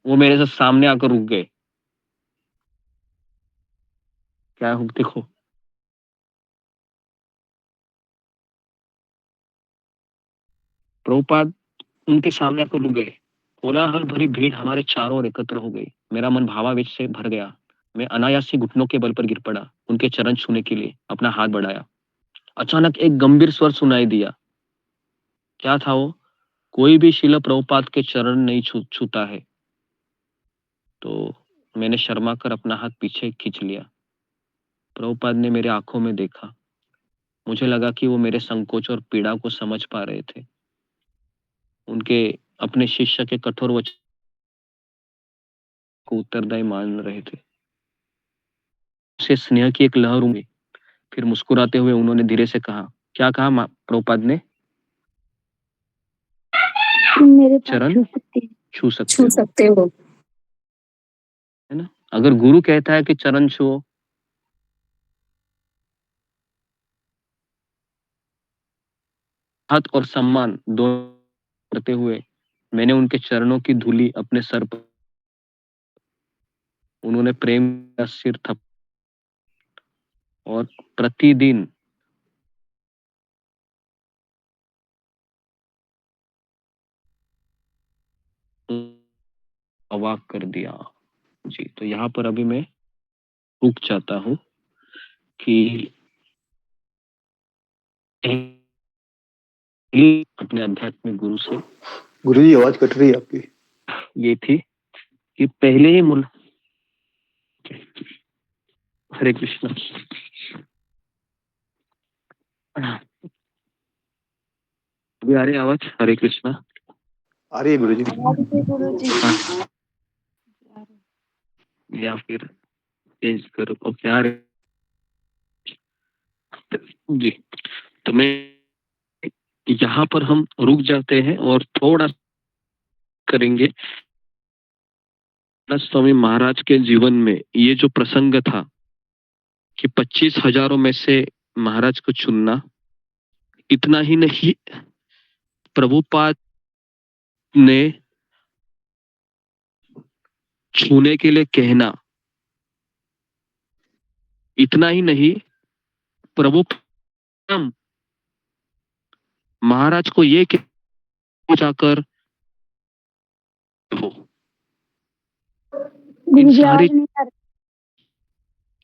वो मेरे से सामने आकर रुक गए। क्या हुआ देखो, प्रभुपाद उनके सामने आकर रुक गए। कोलाहल भरी भीड़ हमारे चारों ओर एकत्र हो गई। मेरा मन भावावेश से भर गया। मैं अनायास ही घुटनों के बल पर गिर पड़ा, उनके चरण छूने के लिए अपना हाथ बढ़ाया। अचानक एक गंभीर स्वर सुनाई दिया। क्या था वो? कोई भी श्रील प्रभुपाद के चरण नहीं छूता है। तो मैंने शर्मा कर अपना हाथ पीछे खींच लिया। प्रभुपाद ने मेरे आंखों में देखा। मुझे लगा कि वो मेरे संकोच और पीड़ा को समझ पा रहे थे। उनके अपने शिष्य के कठोर वचन को उत्तरदायी मान रहे थे। उसे स्नेह की एक लहर उमड़ी। फिर मुस्कुराते हुए उन्होंने धीरे से कहा। क्या कहा प्रभुपाद ने? मेरे चरण छू सकते हो, है ना? अगर गुरु कहता है कि चरण छुओ, हाथ और सम्मान दोनों करते हुए मैंने उनके चरणों की धूली अपने सर पर। उन्होंने प्रेम का सिर थप और प्रतिदिन अवाक कर दिया। जी, तो यहाँ पर अभी मैं रुक जाता हूँ कि अपने आध्यात्मिक गुरु से। गुरु जी आवाज कट रही है आपकी। ये थी कि पहले ही हरे कृष्ण। अभी आ रही आवाज? हरे कृष्णा आ रही है गुरु जी। या फिर चेंज करो? ओके, आ रही जी। तो मैं यहाँ पर हम रुक जाते हैं और थोड़ा करेंगे स्वामी महाराज के जीवन में ये जो प्रसंग था कि 25,000 में से महाराज को चुनना। इतना ही नहीं, प्रभुपाद ने छूने के लिए कहना। इतना ही नहीं, प्रभु महाराज को ये जाकर इन सारी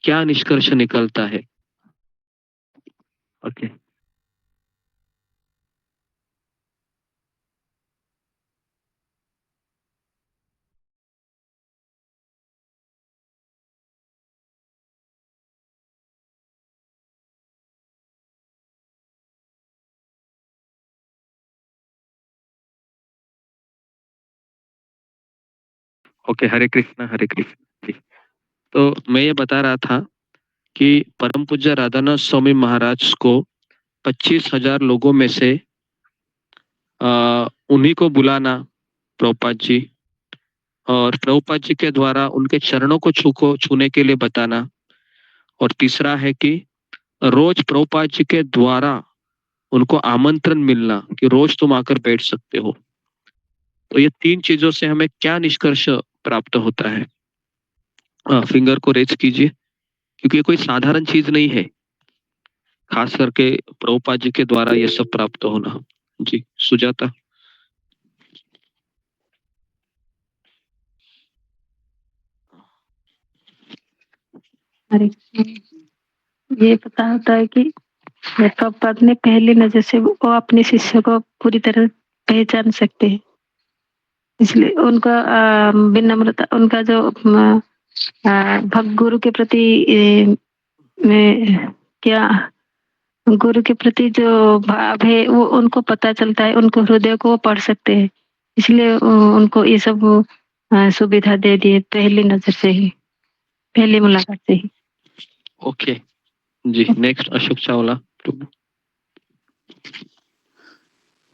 क्या निष्कर्ष निकलता है? ओके, ओके, हरे कृष्णा हरे कृष्ण। तो मैं ये बता रहा था कि परम पूज्य राधानाथ स्वामी महाराज को 25,000 लोगों में से उन्हीं को बुलाना प्रभुपाद जी, और प्रभुपाद जी के द्वारा उनके चरणों को छूने के लिए बताना। और तीसरा है कि रोज प्रभुपाद जी के द्वारा उनको आमंत्रण मिलना कि रोज तुम आकर बैठ सकते हो। तो ये 3 चीजों से हमें क्या निष्कर्ष प्राप्त होता है? फिंगर को रेज कीजिए, क्योंकि ये कोई साधारण चीज नहीं है, खास करके प्रभुपाद जी के द्वारा ये सब प्राप्त होना। जी सुजाता। अरे ये पता होता है कि प्रभुपाद ने पहली नजर से वो अपने शिष्य को पूरी तरह पहचान सकते हैं। इसलिए उनका विनम्रता, उनका जो भक्त गुरु के प्रति में क्या गुरु के प्रति जो भाव है वो उनको पता चलता है, उनको हृदय को वो पढ़ सकते हैं। इसलिए उनको ये सब सुविधा दे दिए पहली नजर से ही, पहली मुलाकात से ही। ओके जी, नेक्स्ट अशोक चावला।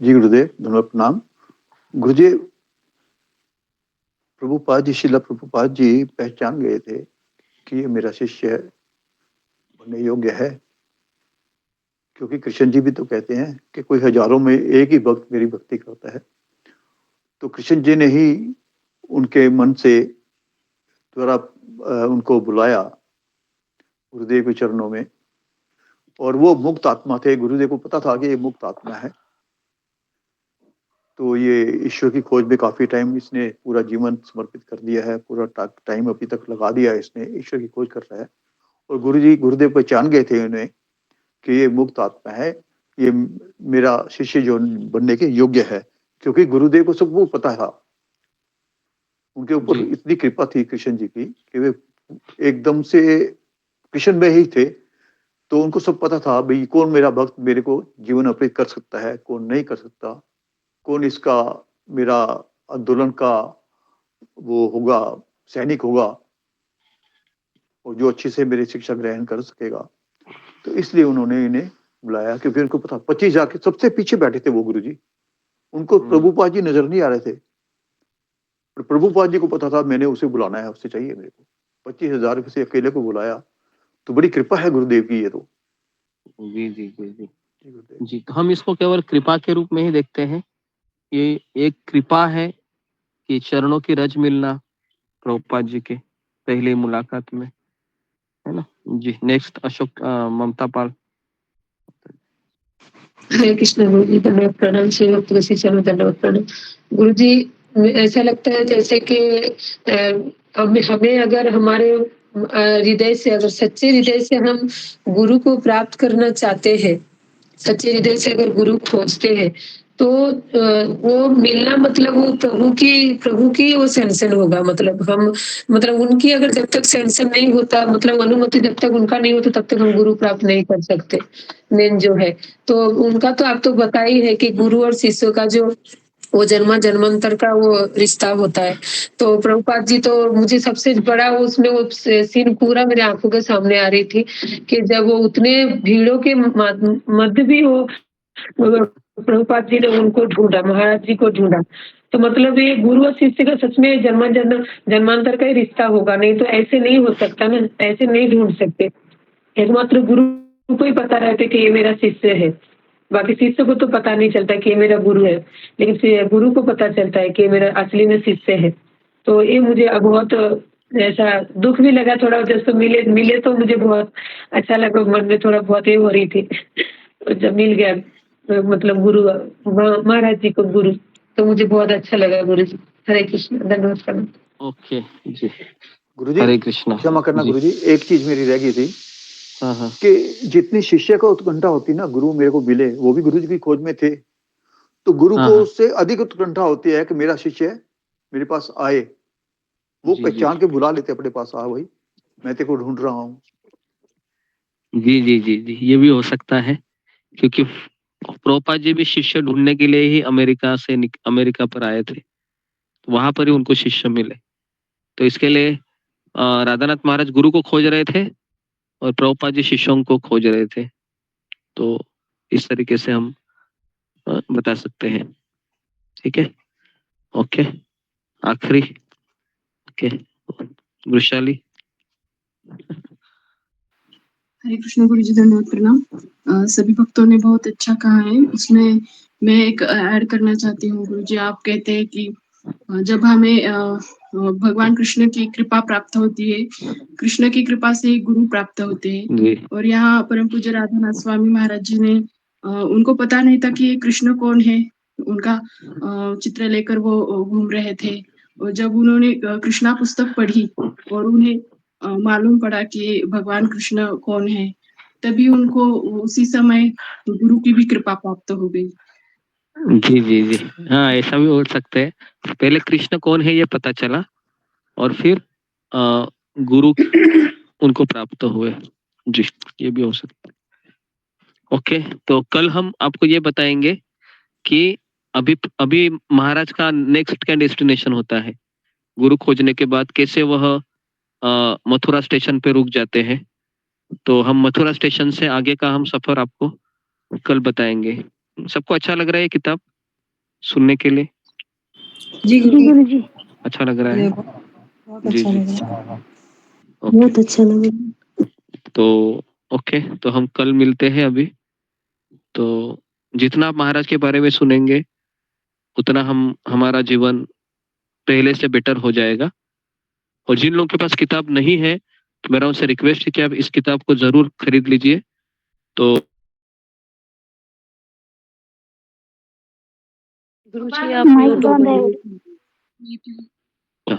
जी गुरुदेव, धन्यवाद, प्रणाम। गुरुजी, प्रभुपाद जी, श्रीला प्रभुपाद जी पहचान गए थे कि ये मेरा शिष्य बनने योग्य है, क्योंकि कृष्ण जी भी तो कहते हैं कि कोई हजारों में एक ही भक्त मेरी भक्ति करता है। तो कृष्ण जी ने ही उनके मन से द्वारा उनको बुलाया गुरुदेव के चरणों में, और वो मुक्त आत्मा थे। गुरुदेव को पता था कि ये मुक्त आत्मा है। तो ये ईश्वर की खोज में काफी टाइम इसने पूरा जीवन समर्पित कर दिया है, पूरा टाइम अभी तक लगा दिया है इसने, ईश्वर की खोज कर रहा है। और गुरुदेव पहचान गए थे उन्हें कि ये मुक्त आत्मा है, ये मेरा शिष्य जो बनने के योग्य है, क्योंकि गुरुदेव को सब वो पता था। उनके ऊपर इतनी कृपा थी कृष्ण जी की कि वे एकदम से कृष्ण में ही थे। तो उनको सब पता था भाई कौन मेरा भक्त मेरे को जीवन अर्पित कर सकता है, कौन नहीं कर सकता, कौन इसका मेरा आंदोलन का वो होगा, सैनिक होगा, और जो अच्छे से मेरी शिक्षा ग्रहण कर सकेगा। तो इसलिए उन्होंने इन्हें बुलाया, क्योंकि उनको पता 25 जाके सबसे पीछे बैठे थे वो गुरुजी। उनको प्रभुपाद जी नजर नहीं आ रहे थे, पर प्रभुपाद जी को पता था मैंने उसे बुलाना है, उससे चाहिए मेरे को। 25,000 से अकेले को बुलाया, तो बड़ी कृपा है गुरुदेव की ये तो। जी जी जी जी जी। तो हम इसको केवल कृपा के रूप में ही देखते हैं। ये एक कृपा है कि चरणों की रज मिलना प्रभुपाद जी के पहली मुलाकात में, है ना। जी, नेक्स्ट अशोक, ममता पाल। हरे कृष्ण गुरु जी, धन्यवाद, प्रणाम। श्री भक्त तुलसी चरण दंडवत प्रणाम। गुरु जी, ऐसा लगता है जैसे कि हमें अगर हमारे हृदय से, अगर सच्चे हृदय से हम गुरु को प्राप्त करना चाहते हैं, सच्चे हृदय से अगर गुरु खोजते हैं, तो वो मिलना मतलब वो प्रभु की वो सैंक्शन होगा। मतलब हम, मतलब उनकी अगर जब तक सैंक्शन नहीं होता, मतलब अनुमति जब तक उनका नहीं होता, तब तक हम गुरु प्राप्त नहीं कर सकते। मेन जो है तो उनका तो आप तो बता ही है कि गुरु और शिष्यों का जो वो जन्मांतर का वो रिश्ता होता है। तो प्रभुपाद जी तो मुझे सबसे बड़ा उसमें वो सीन पूरा मेरे आंखों के सामने आ रही थी कि जब वो उतने भीड़ों के मध्य भी वो प्रभुपाद जी ने उनको ढूंढा, महाराज जी को ढूंढा। तो मतलब ये गुरु और शिष्य का सच में जन्मांतर का ही रिश्ता होगा, नहीं तो ऐसे नहीं हो सकता ना, ऐसे नहीं ढूंढ सकते। एकमात्र गुरु को ही पता रहता कि ये मेरा शिष्य है, बाकी शिष्य को तो पता नहीं चलता कि ये मेरा गुरु है, लेकिन गुरु को पता चलता है कि ये मेरा असली में शिष्य है। तो ये मुझे बहुत ऐसा दुख भी लगा थोड़ा, जब तो मिले तो मुझे बहुत अच्छा लगा, मन में थोड़ा बहुत ये हो रही थी। जब मिल गया मतलब गुरु, महाराज जी को गुरु, तो मुझे बहुत अच्छा लगा। गुरु जी, हरे कृष्ण, धन्यवाद प्रणाम। ओके जी, गुरुजी हरे कृष्णा। क्षमा करना गुरुजी, एक चीज मेरी रह गई थी हाँ। कि जितनी शिष्य को उत्कंठा होती ना गुरु मेरे को मिले, वो भी गुरु जी की खोज में थे, तो गुरु को उससे अधिक उत्कंठा होती है कि मेरा शिष्य मेरे पास आए। वो पहचान के बुला लेते अपने पास, आ भाई मैं तेरे को ढूंढ रहा हूँ। जी जी जी जी, ये भी हो सकता है, क्योंकि प्रभुपाद जी भी शिष्य ढूंढने के लिए ही अमेरिका पर आए थे, तो वहां पर ही उनको शिष्य मिले। तो इसके लिए राधानाथ महाराज गुरु को खोज रहे थे और प्रभुपाद जी शिष्यों को खोज रहे थे। तो इस तरीके से हम बता सकते हैं। ठीक है, ओके, आखिरी, ओके, वृशाली। हरे कृष्ण गुरु जी, धन्यवाद प्रणाम। सभी भक्तों ने बहुत अच्छा कहा है, उसमें मैं एक ऐड करना चाहती हूँ। गुरु जी, आप कहते हैं कि जब हमें भगवान कृष्ण की कृपा प्राप्त होती है, कृष्ण की कृपा से ही गुरु प्राप्त होते हैं। और यहाँ परम पूज्य राधानाथ स्वामी महाराज जी ने उनको पता नहीं था कि कृष्ण कौन है, उनका चित्र लेकर वो घूम रहे थे। और जब उन्होंने कृष्णा पुस्तक पढ़ी और उन्हें मालूम पड़ा कि भगवान कृष्ण कौन है, तभी उनको उसी समय गुरु की भी कृपा प्राप्त हो गई। जी जी जी, हाँ, ऐसा भी हो सकता है। पहले कृष्ण कौन है ये पता चला और फिर गुरु उनको प्राप्त हुए। जी, ये भी हो सकता है। ओके, तो कल हम आपको ये बताएंगे कि अभी महाराज का नेक्स्ट क्या डेस्टिनेशन होता है। गुरु खोजने के बाद कैसे वह मथुरा स्टेशन पे रुक जाते हैं। तो हम मथुरा स्टेशन से आगे का हम सफर आपको कल बताएंगे। सबको अच्छा लग रहा है ये किताब सुनने के लिए? जी गुरुजी, अच्छा लग रहा है? बहुत जी अच्छा जी लगा। बहुत अच्छा लगा। तो ओके, तो हम कल मिलते हैं अभी। तो जितना आप महाराज के बारे में सुनेंगे उतना हमारा जीवन पहले से बेटर हो जाएगा। और जिन लोगों के पास किताब नहीं है तो मेरा उनसे रिक्वेस्ट है कि आप इस किताब को जरूर खरीद लीजिए। तो गुरुजी आप माइक बंद है।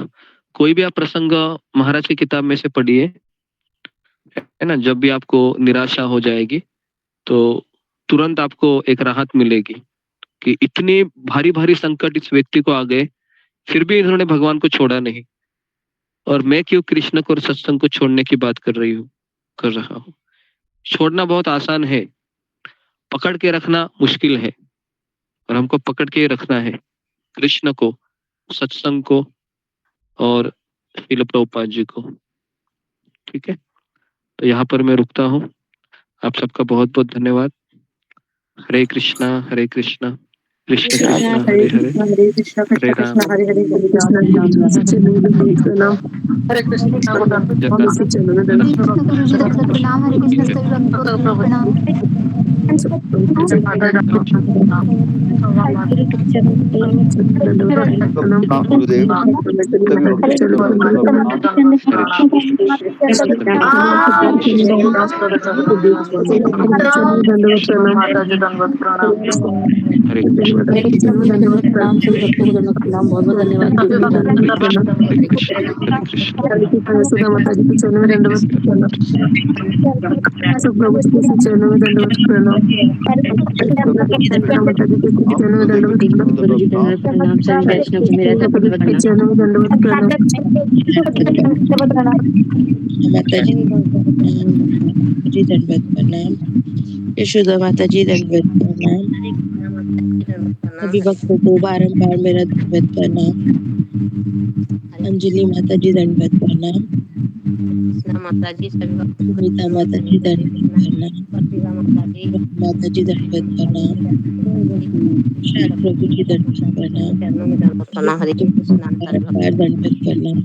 कोई भी आप प्रसंग महाराज की किताब में से पढ़िए, है ना। जब भी आपको निराशा हो जाएगी तो तुरंत आपको एक राहत मिलेगी कि इतने भारी भारी संकट इस व्यक्ति को आ गए, फिर भी इन्होंने भगवान को छोड़ा नहीं। और मैं क्यों कृष्ण को और सत्संग को छोड़ने की बात कर रहा हूँ। छोड़ना बहुत आसान है, पकड़ के रखना मुश्किल है। और हमको पकड़ के रखना है कृष्ण को, सत्संग को और श्रील प्रभुपाद जी को। ठीक है, तो यहाँ पर मैं रुकता हूँ। आप सबका बहुत बहुत धन्यवाद। हरे कृष्णा कृष्ण कृष्ण हरे हरे, हरे कृष्णा हरे राम हरे हरे, हरे कृष्णा प्रणाम। हरे कृष्ण जगन्नाथ। हरे कृष्ण गुरुजी दंडवत प्रणाम। हरे कृष्ण सभी भक्तों को दंडवत प्रणाम। प्रणाम गुरुदेव, सभी हरे भक्तों को कृष्ण दंडवत माता प्रणाम। जी हरे कृष्ण हरे कृष्ण गुरुजी दंडवत प्रणाम। सभी भक्तों को दंडवत प्रणाम। बहुत बहुत धन्यवाद गुरुजी जानने के लिए। हरे कृष्ण हरे कृष्ण। सुधा माता जी के चरणों में दंडवत प्रणाम। सब प्रभु जी के चरणों में दंडवत प्रणाम। माता जी के चरणों में गुरुदेव दंडवत प्रणाम। गुरुजी दंडवत प्रणाम। सभी वैष्णव को मेरा दंडवत के प्रणाम। चरणों में दंडवत प्रणाम। माता जी दंडवत प्रणाम। यशोदा माता जी दंडवत प्रणाम। सभी भक्तों को बारंबार मेरा दंडवत प्रणाम। अंजलि माता जी दंडवत प्रणाम। माता जी सभी भक्तों को सुनीता माता जी दंडवत प्रणाम। माता जी दंडवत प्रणाम। शायद प्रभु जी दंडवत प्रणाम। चरणों में दंडवत प्रणाम। हरे कृष्ण सभी बारंबार दंडवत प्रणाम।